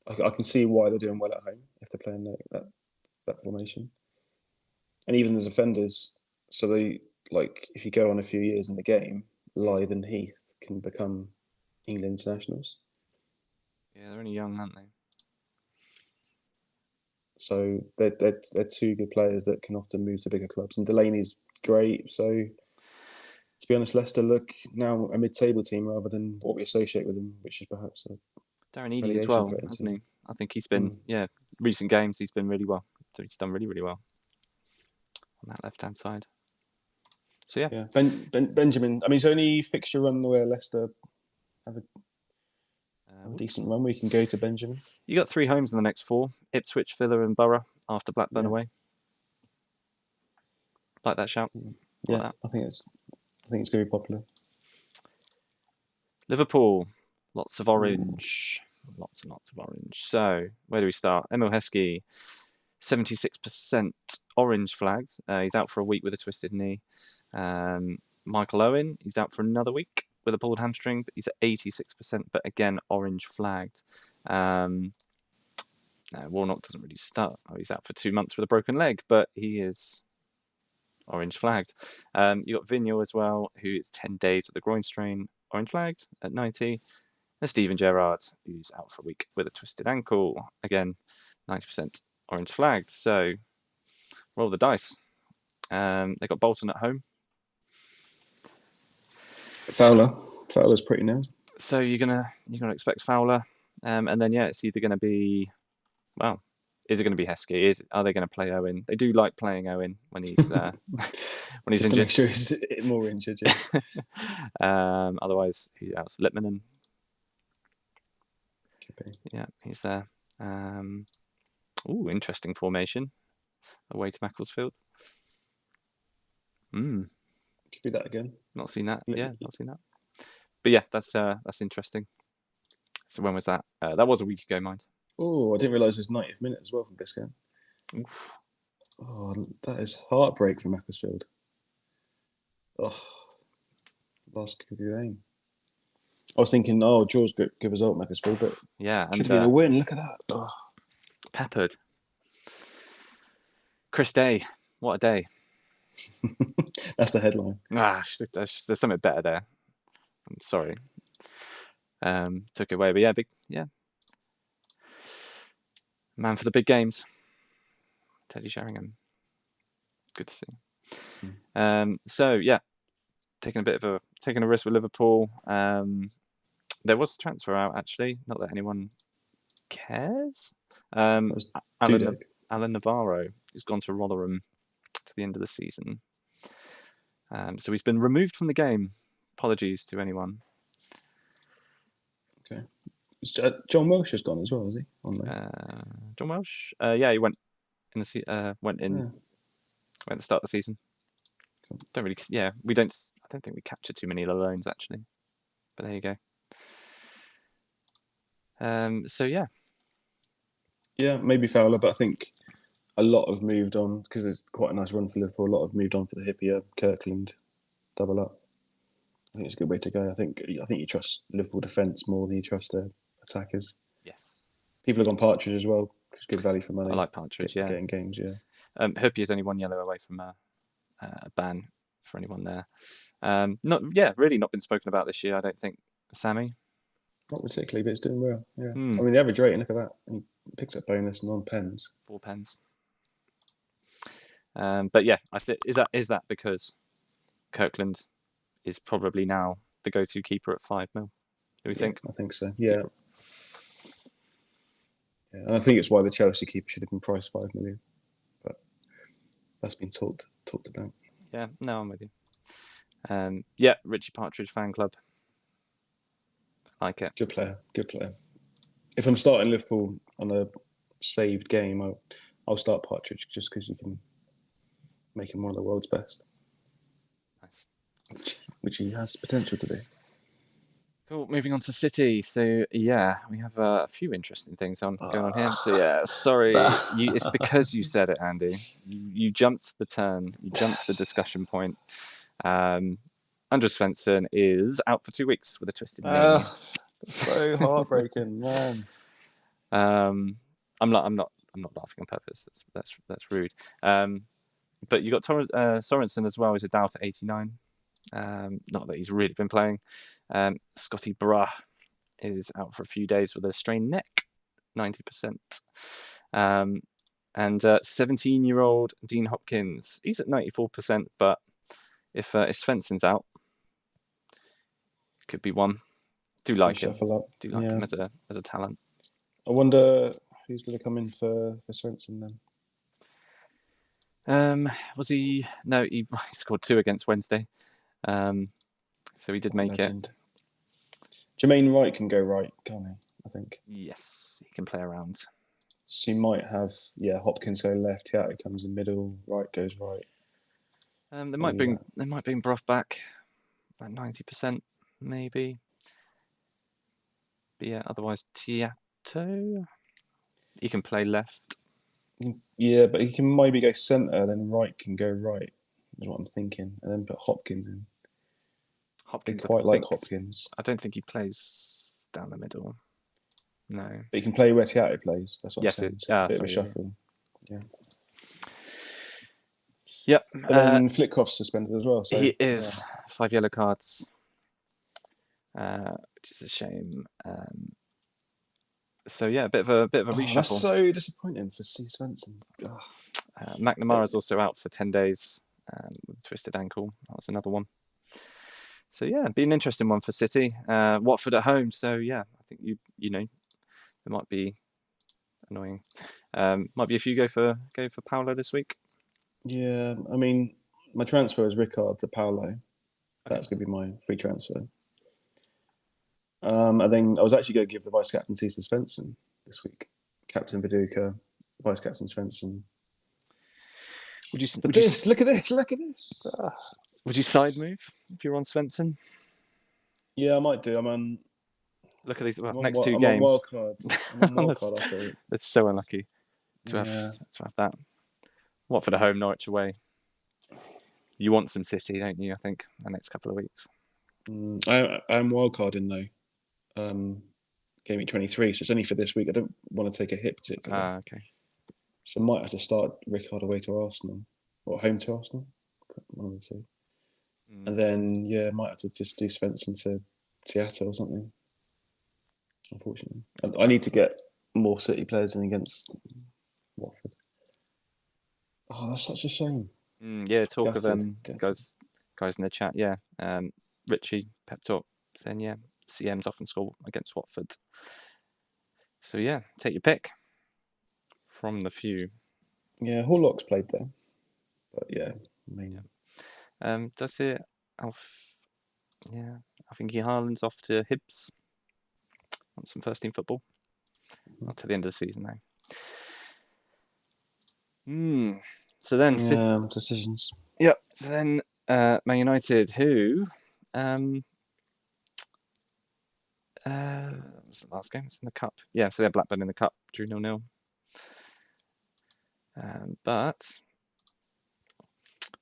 I can see why they're doing well at home if they're playing that formation. And even the defenders, so they if you go on a few years in the game, Lythe and Heath can become England internationals. Yeah, they're only young, aren't they? So they're 2 good players that can often move to bigger clubs. And Delaney's great. So to be honest, Leicester look now a mid-table team rather than what we associate with them, which is perhaps Darren Eady as well, hasn't he? I think he's been recent games he's been really well. So he's done really, really well on that left-hand side. So yeah. Benjamin. I mean, is there any fixture run where Leicester have a decent run where you can go to Benjamin? You got 3 homes in the next 4: Ipswich, Villa, and Borough after Blackburn away. Like that shout? Yeah, like that. I think it's going to be popular. Liverpool, lots of orange. Lots and lots of orange. So, where do we start? Emil Heskey, 76% orange flags. He's out for a week with a twisted knee. Michael Owen, he's out for another week with a pulled hamstring, but he's at 86%, but again, orange flagged. Warnock doesn't really start. He's out for 2 months with a broken leg, but he is orange flagged. You got Vignal as well, who is 10 days with a groin strain, orange flagged at 90. And Steven Gerrard, who's out for a week with a twisted ankle, again 90% orange flagged. So roll the dice. They got Bolton at home. Fowler's pretty nailed. So you're gonna expect Fowler, and then it's either gonna be, well, is it going to be Heskey? Are they going to play Owen? They do like playing Owen when he's when he's Just injured. to make sure he's more injured. Yeah. Otherwise, who else? Lipmanen. Could be. Yeah, he's there. Interesting formation away to Macclesfield. Could be that again. Not seen that. Yeah, not seen that. But yeah, that's interesting. So when was that? That was a week ago, mind. Oh, I didn't realise it was 90th minute as well from this game. Oof. Oh, that is heartbreak for Macclesfield. Oh, last kick of the game. I was thinking, draws good result, Macclesfield, but yeah, could have been a win. Look at that. Oh. Peppered. Chris Day, what a day. That's the headline. There's something better there. I'm sorry. Took it away, but yeah. Man for the big games. Teddy Sheringham. Good to see. So yeah, taking a risk with Liverpool. There was a transfer out actually. Not that anyone cares. Alan Navarro has gone to Rotherham to the end of the season. So he's been removed from the game. Apologies to anyone. Okay. John Welsh has gone as well, has he? John Welsh? Yeah, he went in at the start of the season. Cool. Don't really. Yeah, we don't. I don't think we captured too many of the loans actually. But there you go. So yeah. Yeah, maybe Fowler, but I think a lot have moved on because it's quite a nice run for Liverpool. A lot have moved on for the Hippier Kirkland double up. I think it's a good way to go. I think you trust Liverpool defence more than you trust their attackers. Yes. People have gone Partridge as well. It's good value for money. I like Partridge. Getting games. Yeah. Hippier is only 1 yellow away from a ban for anyone there. Really not been spoken about this year. I don't think. Sammy. Not particularly, but it's doing well. Yeah. I mean, the average rating. Look at that. He picks up bonus and on pens. 4 pens. But yeah, is that because Kirkland is probably now the go-to keeper at 5 mil? Do we think? I think so. Yeah. Yeah, and I think it's why the Chelsea keeper should have been priced 5 million, but that's been talked about. Yeah, no, I'm with you. Richie Partridge fan club. Like it. Good player. If I'm starting Liverpool on a saved game, I'll start Partridge just because you can make him one of the world's best. Nice. Which he has potential to be. Cool. Moving on to City. So yeah, we have a few interesting things going on here. So yeah, sorry, it's because you said it, Andy. You jumped the turn. You jumped the discussion point. Andres Svensson is out for 2 weeks with a twisted knee. So heartbreaking, man. I'm not laughing on purpose. That's rude. But you got Sorensen as well. He's a doubt at 89. Not that he's really been playing. Scotty Brah is out for a few days with a strained neck, 90%. And 17-year-old Dean Hopkins, he's at 94%, but if Svensson's out, could be one. Do like him. Do like him as a talent. I wonder who's going to come in for Svensson then. Was he? No, he scored 2 against Wednesday. So he did make it. Jermaine Wright can go right, can't he? I think. Yes, he can play around. So you might have Hopkins go left, Tiati comes in middle, Wright goes right. They might bring Brough back at 90% maybe. But yeah, otherwise Tiato, he can play left. Yeah, but he can maybe go centre, then Wright can go right. That's what I'm thinking, and then put Hopkins in. Hopkins, Hopkins. I don't think he plays down the middle. No, but he can play where Tiato plays. That's what I'm saying. A bit of a shuffle. Yeah. Yep. But then Flitcroft's suspended as well. So he is 5 yellow cards, which is a shame. So yeah, a bit of a reshuffle. That's so disappointing for C. Svensson. McNamara's also out for 10 days with a twisted ankle. That was another one. So yeah, be an interesting one for City. Watford at home. So yeah, I think you know, it might be annoying. Might be if you go for Paolo this week. Yeah, I mean, my transfer is Rickard to Paolo. That's going to be my free transfer. And then I was actually going to give the vice captaincy to Svensson this week. Captain Viduka, vice captain Svensson. Look at this! Look at this! Would you side move if you're on Svensson? Yeah, I might do. I'm on. Look at these next two games. I'm on wild card. I'm on wild card after. That's so unlucky to have that. Watford at home, Norwich away. You want some City, don't you? I think the next couple of weeks. I'm wild carding though. Gameweek 23, so it's only for this week. I don't want to take a hit particularly. Okay. So I might have to start Rickard away to Arsenal or home to Arsenal. One of the two. And then I might have to just do Svensson to Seattle or something. Unfortunately, I need to get more City players in against Watford. Oh, that's such a shame. Talk of guys in the chat. Yeah, Richie Pep Talk saying CMs often score against Watford. So yeah, take your pick from the few. Yeah, Horlock's played there, but I mean, does it? I think Haaland's off to Hibs on some first team football. Not to the end of the season though. So then decisions. Yep. So then Man United, who was the last game? It's in the cup. Yeah, so they're Blackburn in the cup, drew 0-0. But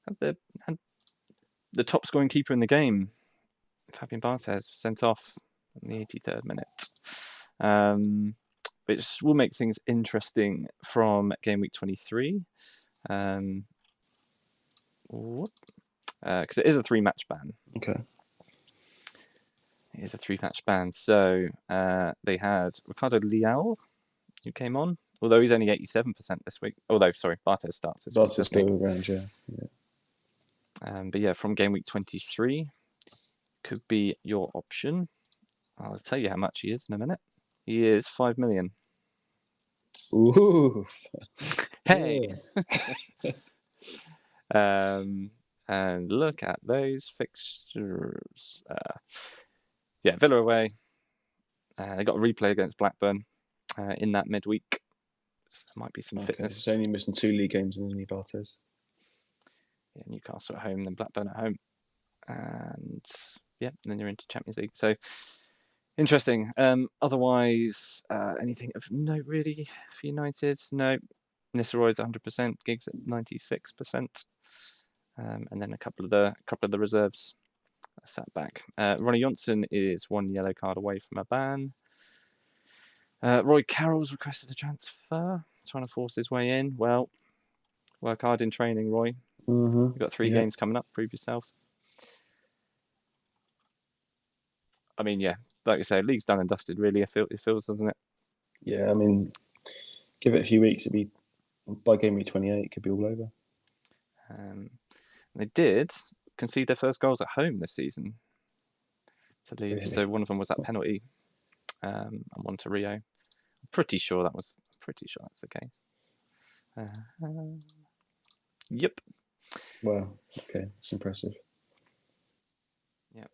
had the top scoring keeper in the game, Fabian Barthez, sent off in the 83rd minute. Which will make things interesting from game week 23. Because it is a 3-match ban. Okay. It is a 3-match ban. So they had Ricardo Leal, who came on, although he's only 87% this week. Although, sorry, Barthez starts this week. Barthez still around, yeah. But from game week 23, could be your option. I'll tell you how much he is in a minute. He is 5 million. Ooh. Hey. And look at those fixtures. Villa away. They got a replay against Blackburn in that midweek. So there might be some fitness. He's only missing 2 league games, isn't he, Barthez? Yeah, Newcastle at home, then Blackburn at home. And then you're into Champions League. So interesting. Otherwise, anything of note really for United? No. Nistelooy's 100%, Giggs at 96%. And then a couple of the reserves sat back. Ronnie Johnson is 1 yellow card away from a ban. Roy Carroll's requested a transfer, trying to force his way in. Well, work hard in training, Roy. You've got 3 games coming up. Prove yourself. I mean, like you say, league's done and dusted. Really, it feels, doesn't it? Yeah, I mean, give it a few weeks. It'd be by game week 28. It could be all over. They did concede their first goals at home this season to Leeds. Really? So one of them was that penalty, and one to Rio. I'm pretty sure that's the case. Yep. Wow. Okay, that's impressive. Yeah.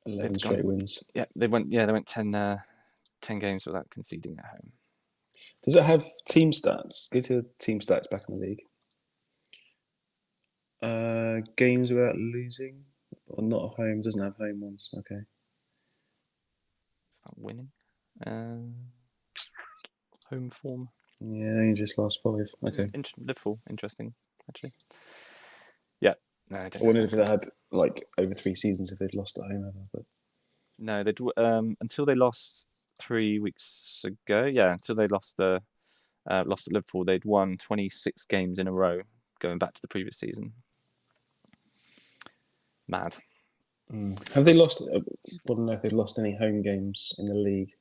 11 straight wins. Yeah, they went 10 games without conceding at home. Does it have team stats? Go to team stats back in the league. Games without losing, or not at home. Doesn't have home ones. Okay. It's not winning. Home form. Yeah, only just last 5. Okay. Liverpool, interesting actually. Yeah. No, I wondered if they had over 3 seasons if they'd lost at home ever, but no, they'd until they lost 3 weeks ago. Yeah, until they lost at Liverpool, they'd won 26 games in a row, going back to the previous season. Mad. Have they lost? I want to know if they've lost any home games in the league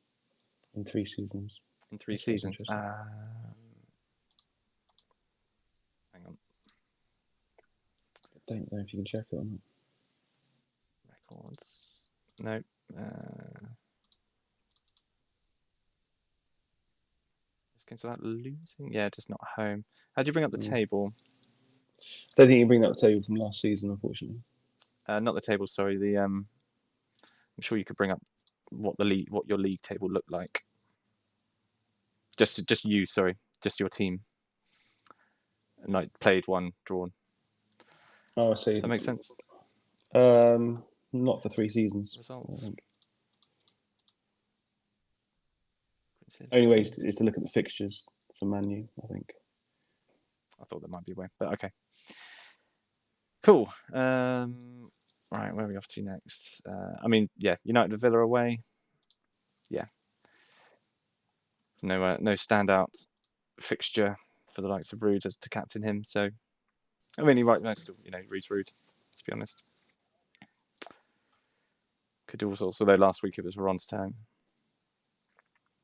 in 3 seasons. In 3 seasons. Hang on. I don't know if you can check it or not. Records. No. Games without losing. Yeah, just not home. How do you bring up the table? Don't think you can bring up the table from last season, unfortunately. Not the table. Sorry. I'm sure you could bring up what your league table looked like. Just you. Sorry, just your team. And like played, one, drawn. Oh, I see. Does that make sense? Not for 3 seasons. Results. Only way is to look at the fixtures for Man U, I think. I thought there might be a way, but okay. Cool. Right, where are we off to next? United Villa away. Yeah. No standout fixture for the likes of Ruud as to captain him. So, I mean, Ruud's Ruud. Let's be honest. Could do all sorts. Although last week it was Ron's turn.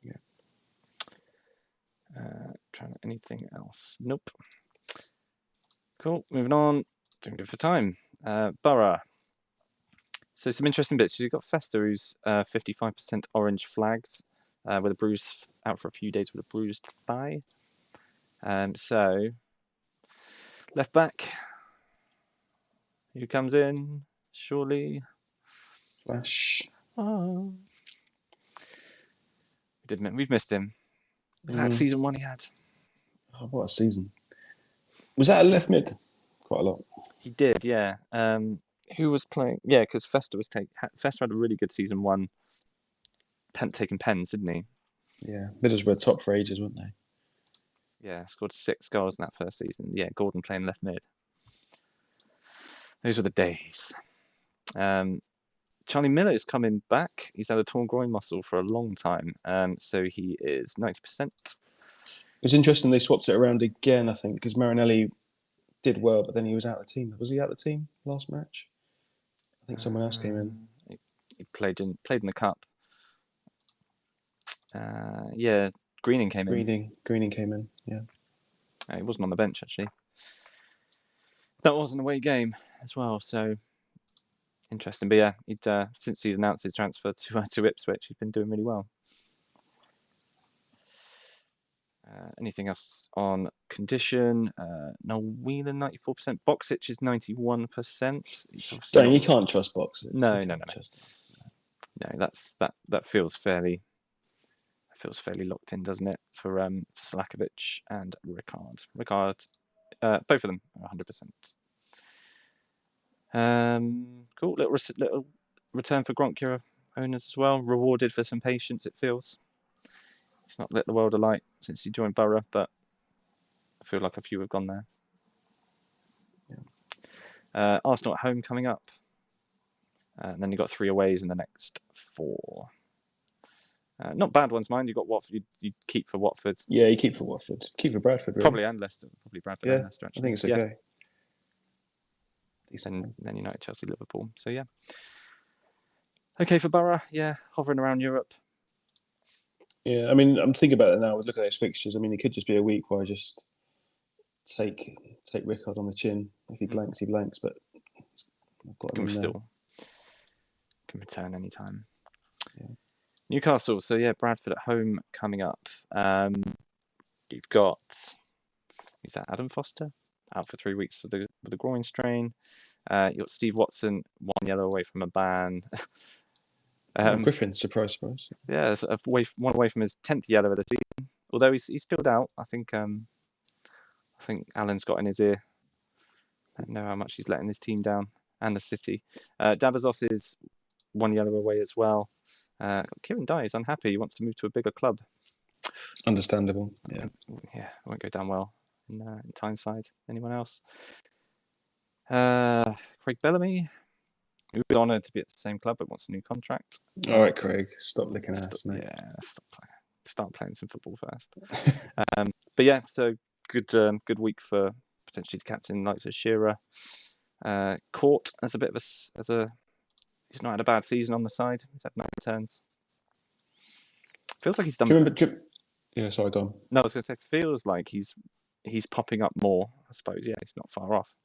Yeah. Anything else? Nope. Cool. Moving on. Doing good for time. Borough. So some interesting bits. You've got Festa, who's 55% orange flagged, with a bruise out for a few days with a bruised thigh. So left back. Who comes in? Surely. Flash. Oh. We've missed him. That season 1 he had. Oh, what a season. Was that a left mid? Quite a lot. He did, yeah. Who was playing? Yeah, because Festa had a really good season 1. Taking pens, didn't he? Yeah, Middlesbrough top for ages, weren't they? Yeah, scored 6 goals in that first season. Yeah, Gordon playing left mid. Those were the days. Charlie Miller's coming back. He's had a torn groin muscle for a long time, so he is 90%. It was interesting they swapped it around again, I think, because Marinelli did well, but then he was out of the team. Was he out of the team last match? I think someone else came in. He played in the cup. Yeah, Greening came in. Greening came in, yeah. He wasn't on the bench, actually. That was an away game as well, so interesting. But yeah, he'd since he announced his transfer to Ipswich, he's been doing really well. Anything else on condition? Noel Whelan, 94%. Boxic is 91%. Don't, you can't trust Boxic. No. No, that feels fairly locked in, doesn't it? For Slakovic and Ricard. Both of them are 100%. Cool. Little return for Gronkura owners as well. Rewarded for some patience, it feels. He's not lit the world alight since he joined Borough, but I feel like a few have gone there. Yeah. Arsenal at home coming up. And then you've got 3 aways in the next 4. Not bad ones, mind. You've got Watford. You keep for Watford. Yeah, you keep for Watford. Keep for Bradford, really. Probably and Leicester. Probably Bradford and Leicester, actually. I think it's okay. And then United, Chelsea, Liverpool. So, yeah. Okay for Borough. Yeah, hovering around Europe. Yeah, I mean, I'm thinking about it now. Look at those fixtures. I mean, it could just be a week where I just take Ricard on the chin. If he blanks, he blanks. But I've got him can return anytime. Yeah. Newcastle. So yeah, Bradford at home coming up. You've got Adam Foster out for 3 weeks with a groin strain. You've got Steve Watson 1 yellow away from a ban. Griffin, surprise. Yeah, one away from his 10th yellow of the season. Although he's still out. I think Alan's got in his ear. I don't know how much he's letting his team down and the City. Dabazos is 1 yellow away as well. Kieran Dye is unhappy. He wants to move to a bigger club. Understandable. Yeah. Yeah, it won't go down well in Tyneside. Anyone else? Craig Bellamy, who was honoured to be at the same club but wants a new contract. All right, Craig, stop licking ass, mate. Yeah, start playing some football first. But yeah, so good week for potentially the captain likes a Shearer. Court as a bit of he's not had a bad season on the side. He's had 9 returns. Feels like he's done. Do you remember? Yeah, sorry, go on. No, I was going to say, feels like he's popping up more. I suppose. Yeah, he's not far off,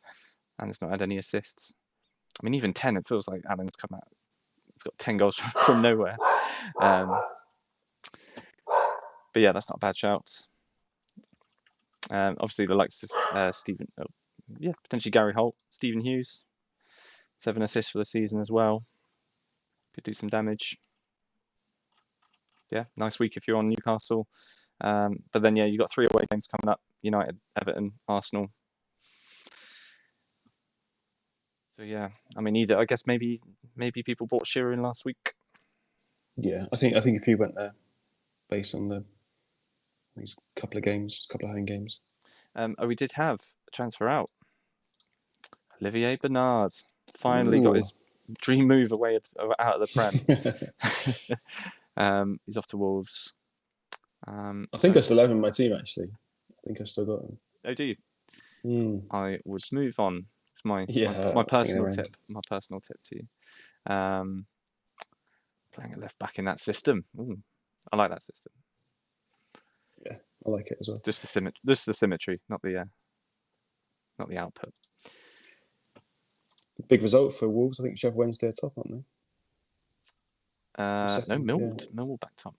and he's not had any assists. I mean, even 10. It feels like Alan's come out. He's got 10 goals from nowhere. But yeah, that's not a bad shout. Obviously, the likes of Stephen, potentially Gary Holt, Stephen Hughes, 7 assists for the season as well. Could do some damage. Yeah, nice week if you're on Newcastle. But then, you've got 3 away games coming up: United, Everton, Arsenal. So yeah, I mean, I guess maybe people bought Shearer in last week. Yeah, I think if you went there, based on these couple of home games. We did have a transfer out. Olivier Bernard finally got his dream move out of the Prem. He's off to Wolves. I think I still have him in my team, actually. I think I've still got him. Oh, do you? I would move on. It's my personal tip. My personal tip to you. Playing a left back in that system. Ooh, I like that system. Yeah, I like it as well. Just the symmetry, not the output. Big result for Wolves. I think Sheffield Wednesday are top, aren't they? No, Millwall back top.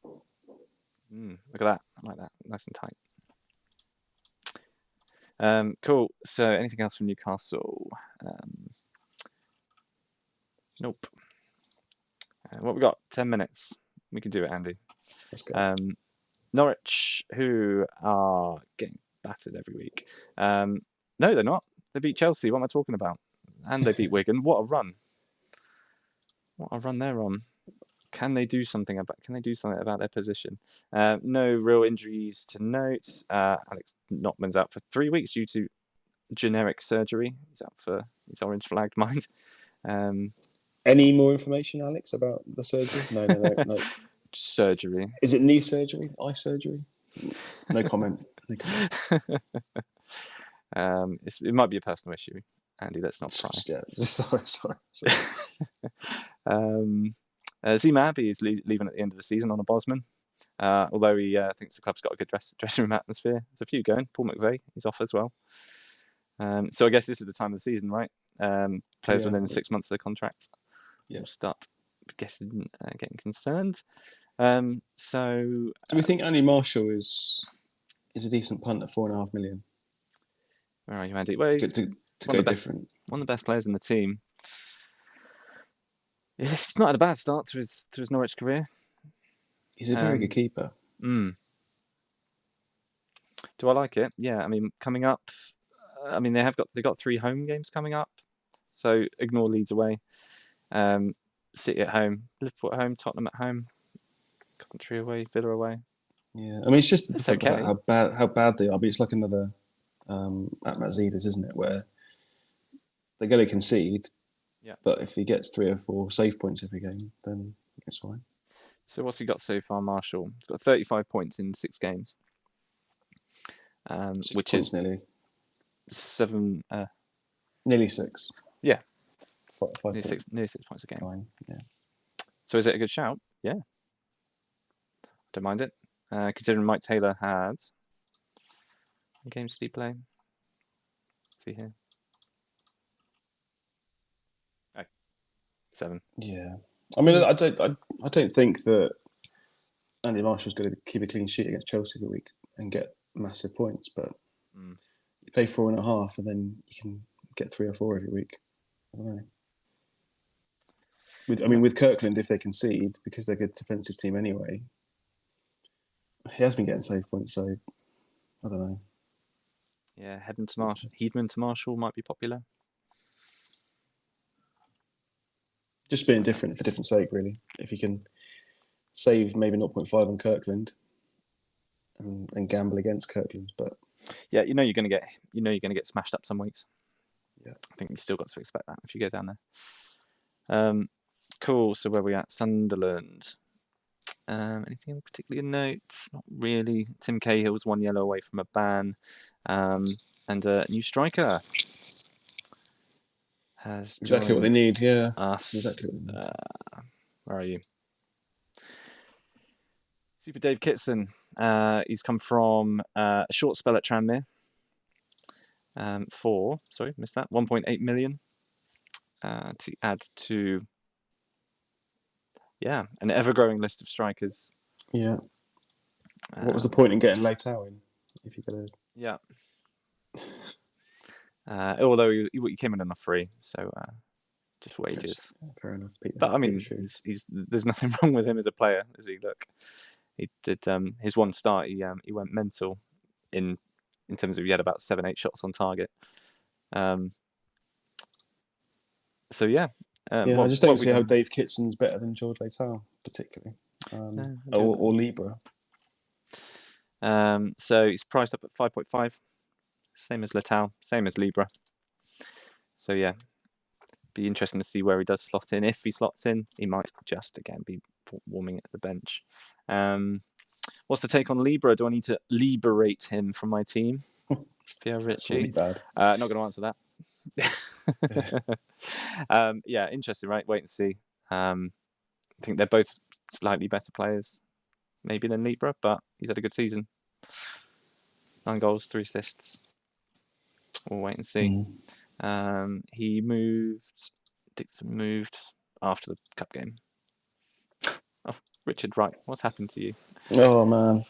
Look at that. I like that. Nice and tight. Cool. So anything else from Newcastle? Nope. What we got? 10 minutes. We can do it, Andy. Let's go. Norwich, who are getting battered every week. No, they're not. They beat Chelsea. What am I talking about? And they beat Wigan. What a run! What a run they're on. Can they do something about their position? No real injuries to note. Alex Notman's out for 3 weeks due to generic surgery. He's out for his orange flagged mind. Any more information, Alex, about the surgery? No. Surgery. Is it knee surgery? Eye surgery? No comment. It might be a personal issue, Andy. Let's not pry. Yeah, sorry. Zima Abbey is leaving at the end of the season on a Bosman. Although he thinks the club's got a good dressing room atmosphere. There's a few going. Paul McVeigh, he's off as well. So I guess this is the time of the season, right? Players within 6 months of the contract will start getting concerned. So do we think Andy Marshall is a decent punt at $4.5 million? Where are you, Andy? Well, to go different. One of the best players in the team. He's not had a bad start to his Norwich career. He's a very good keeper. Do I like it? Yeah. I mean, coming up. I mean, they've got 3 home games coming up, so ignore Leeds away. City at home, Liverpool at home, Tottenham at home, Coventry away, Villa away. Yeah, I mean, it's just okay. How bad they are. But it's like another at Mazidas, isn't it? Where they're going to concede, but if he gets 3 or 4 save points every game, then it's fine. So what's he got so far, Marshall? He's got 35 points in 6 games, which is nearly 7. Nearly 6. Yeah. 5 nearly 6 points a game. 9, yeah. So is it a good shout? Yeah. Don't mind it. Considering Mike Taylor had... What games did he play? Let's see here. 7. Yeah. I mean, I don't think that Andy Marshall's going to keep a clean sheet against Chelsea every week and get massive points, but you pay 4.5 and then you can get 3 or 4 every week. I don't know. With Kirkland, if they concede, because they're a good defensive team anyway, he has been getting save points, so I don't know. Yeah, Heedman to Marshall might be popular. Just being different for different sake, really. If you can save maybe 0.5 on Kirkland and gamble against Kirkland, but yeah, you're going to get smashed up some weeks. Yeah, I think you still got to expect that if you go down there. Cool. So where are we at? Sunderland. Anything particularly of note? Not really. Tim Cahill was 1 yellow away from a ban. And a new striker has Exactly what they need, yeah. us. Exactly what they need. Where are you? Super Dave Kitson. He's come from a short spell at Tranmere for, sorry, missed that, 1.8 million to add to, an ever-growing list of strikers. Yeah. What was the point in getting Leitao in? If you could. Yeah. Although he came in on a free, so just wages. Fair enough, Peter. But I mean, there's nothing wrong with him as a player, does he? Look, he did his one start. He went mental in terms of he had about 7-8 shots on target. So yeah. I just don't see how Dave Kitson's better than George Leitao, particularly, or Libra. So he's priced up at 5.5, same as Leitao, same as Libra. So yeah, be interesting to see where he does slot in. If he slots in, he might just again be warming at the bench. What's the take on Libra? Do I need to liberate him from my team? Pierre Ritchie. That's really bad. Not going to answer that. Interesting, right? Wait and see. I think they're both slightly better players, maybe than Libra, but he's had a good season. 9 goals, 3 assists. We'll wait and see. Dixon moved after the cup game. Oh, Richard Wright, what's happened to you? Oh man,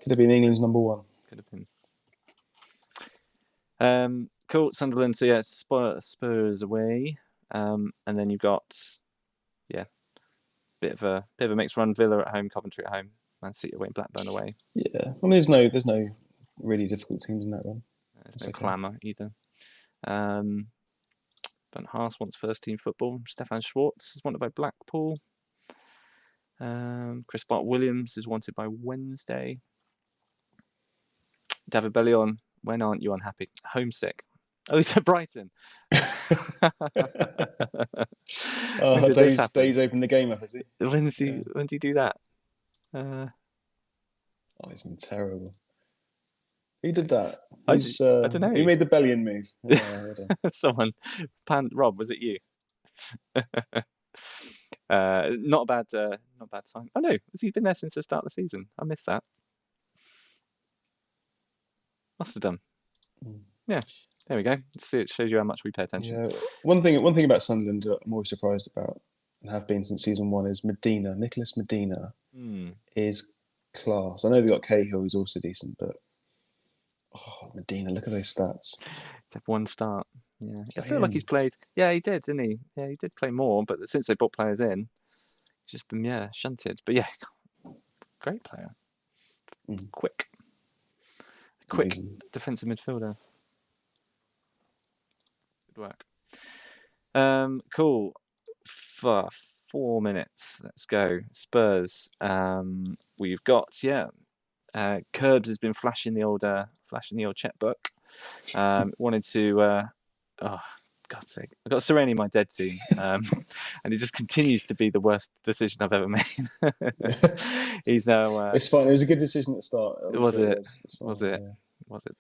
could have been England's number 1. Could have been. Cool, Sunderland. So yeah, Spurs away, and then you've got bit of a mixed run. Villa at home, Coventry at home, Man City away, Blackburn away. Yeah, I mean there's no really difficult teams in that run. There's no clamour either. Van Haas wants first team football. Stefan Schwartz is wanted by Blackpool. Chris Bart-Williams is wanted by Wednesday. David Bellion, when aren't you unhappy? Homesick. Oh, he's at Brighton. Dave's opened the game up, has he? When does he do that? It's been terrible. Who did that? I don't know. Who made the Bellion move? Someone. Rob, was it you? Not a bad sign. Oh no, has he been there since the start of the season? I missed that. Must have done. Yeah, there we go. See, it shows you how much we pay attention. Yeah. One thing about Sunderland I'm always surprised about, and have been since season 1, is Nicholas Medina is class. I know they got Cahill, who's also decent, but Medina, look at those stats. To have 1 start. Yeah, I feel like he's played. Yeah, he did, didn't he? Yeah, he did play more, but since they brought players in, he's just been shunted. But yeah, great player. Quick defensive midfielder. Good work. Cool. For 4 minutes, let's go. Spurs. We've got Curbs has been flashing the old checkbook. Wanted to. Oh, God's sake! I got Sereni my dead team, and it just continues to be the worst decision I've ever made. He's now. It's fine. It was a good decision at the start. Was it? Was it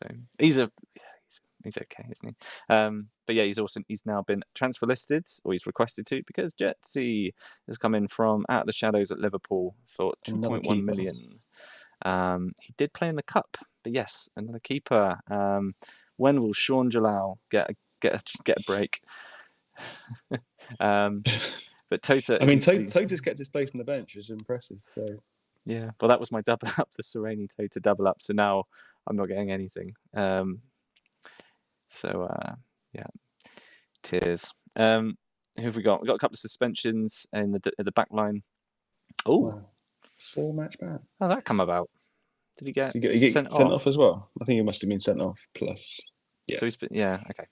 though? He's okay, isn't he? But yeah, he's now been transfer listed, or he's requested to, because Jetsy has come in from out of the shadows at Liverpool for 2.1 million. He did play in the cup, but yes, another keeper. When will Sean Jalal get a break? But Tota. I mean, Tota's kept his place on the bench, which is impressive. So. Yeah, well, that was my double up, the Sereni Tota double up. So now I'm not getting anything. Tears. Who have we got? We've got a couple of suspensions in the back line. Oh, wow. 4-match ban. How's that come about? Did he get sent off as well? I think he must have been sent off plus. Yeah. So he's been, okay.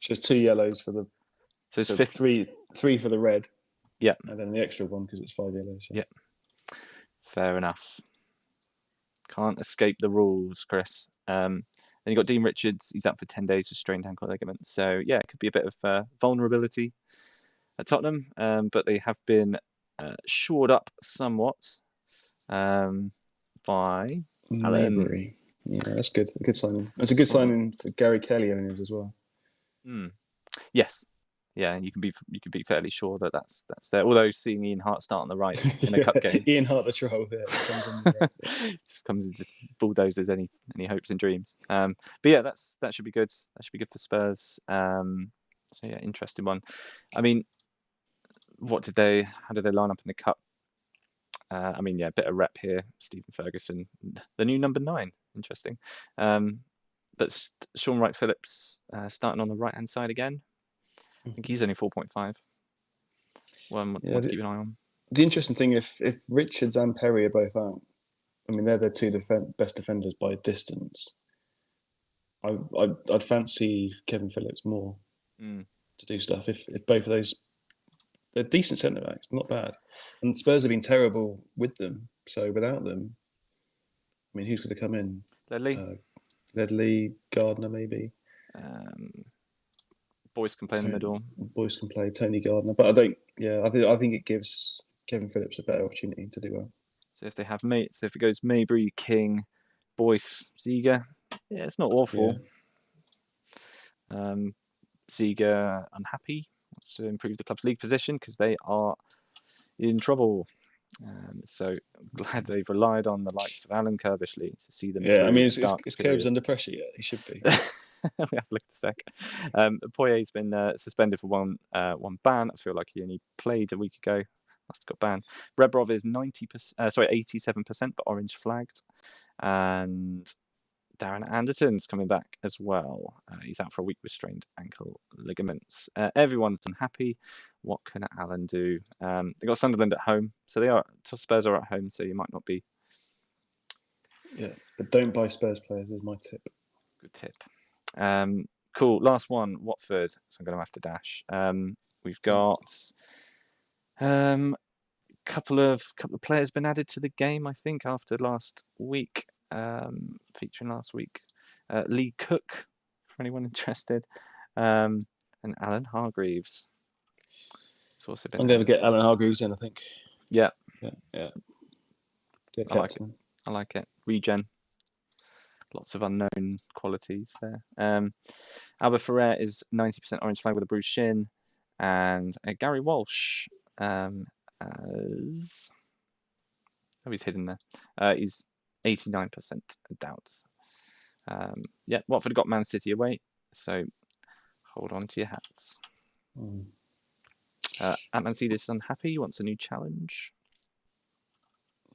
So it's 2 yellows for the. So it's 3 for the red. Yeah. And then the extra one because it's 5 yellows. So. Yeah. Fair enough. Can't escape the rules, Chris. Then you got Dean Richards. He's out for 10 days with strained ankle ligament. So yeah, it could be a bit of vulnerability at Tottenham. But they have been shored up somewhat by Maybury. Yeah, that's good. A good signing. It's a good signing for Gary Kelly owners as well. Yes. Yeah, and you can be fairly sure that that's there. Although seeing Ian Hart start on the right in a cup game, Ian Hart the Trove there comes on the right. just comes and just bulldozes any hopes and dreams. But yeah, that should be good. That should be good for Spurs. So yeah, interesting one. I mean, how did they line up in the cup? I mean, yeah, a bit of rep here. Stephen Ferguson, the new number 9. Interesting. But Sean Wright-Phillips starting on the right hand side again. I think he's only 4.5. One to keep an eye on. The interesting thing, if Richards and Perry are both out, I mean, they're the two best defenders by distance. I'd fancy Kevin Phillips more to do stuff. If both of those, they're decent centre backs, not bad. And Spurs have been terrible with them, so without them, I mean, who's going to come in? Ledley, Gardner, maybe. Boyce can play in the middle. Boyce can play, Tony Gardner, but I don't. Yeah, I think it gives Kevin Phillips a better opportunity to do well. So if it goes Maybury, King, Boyce, Ziege, yeah, it's not awful. Yeah. Ziege unhappy, wants to improve the club's league position because they are in trouble. So I'm glad they've relied on the likes of Alan Kirbishley to see them. Yeah, I mean, is Kirbs under pressure yet? He should be. We have looked a sec. Poyet's been suspended for one ban. I feel like he only played a week ago. Must have got banned. Rebrov is 87%, but orange flagged. And Darren Anderton's coming back as well. He's out for a week with strained ankle ligaments. Everyone's unhappy. What can Alan do? They got Sunderland at home, so Spurs are at home, so you might not be. Yeah, but don't buy Spurs players is my tip. Good tip. Cool. Last one, Watford. So I'm going to have to dash. We've got couple of players been added to the game, I think, after last week. Featuring last week, Lee Cook, for anyone interested, and Alan Hargreaves. It's also been. I'm going to get Alan Hargreaves in, I think. Yeah. Good captain. I like it. Regen. Lots of unknown qualities there. Albert Ferrer is 90% orange flag with a bruised shin, and Gary Walsh as he's hidden there. He's 89% doubts. Watford got Man City away, so hold on to your hats. Ant-Man Cedis is unhappy. He wants a new challenge.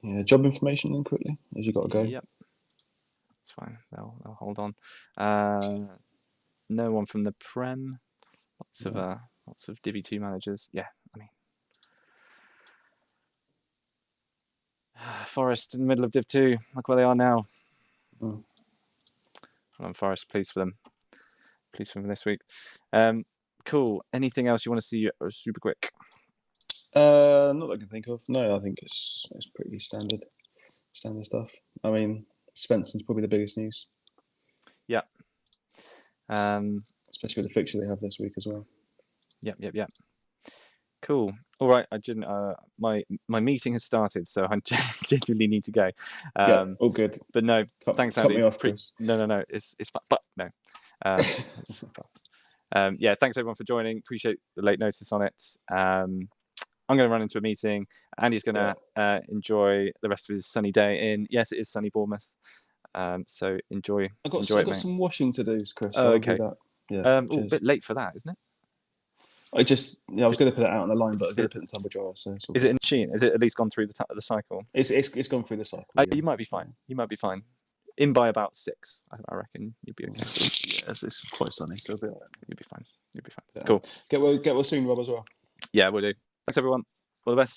Yeah, job information then quickly, as you got to go. Yep. It's fine. They'll hold on. No one from the Prem. Lots of Div 2 managers. Yeah, I mean, Forest in the middle of Div 2. Look where they are now. Well, I'm Forest. Pleased for them. Pleased for them this week. Cool. Anything else you want to see super quick? Not that I can think of. No, I think it's pretty standard stuff. I mean, Svensson's probably the biggest news. Yeah. Especially with the fixture they have this week as well. Yep. Cool. All right. I didn't. My meeting has started, so I genuinely need to go. All good. But no, thanks, Andy. Cut me off, Chris. No. It's fun. But no. Thanks everyone for joining. Appreciate the late notice on it. I'm going to run into a meeting. Andy's going to enjoy the rest of his sunny day in. Yes, it is sunny Bournemouth. So enjoy. I've got some washing to do, Chris. Oh, okay. I'll do that. Yeah. A bit late for that, isn't it? I was going to put it out on the line, but I was going to put it in the tumble dryer. So is it in the machine? Is it at least gone through the cycle? It's gone through the cycle. You might be fine. In by about 6, I reckon you'll be okay. It's quite sunny, so you'll be fine. Yeah. Cool. Get well soon, Rob, as well. Yeah, we'll do. Thanks everyone. All the best.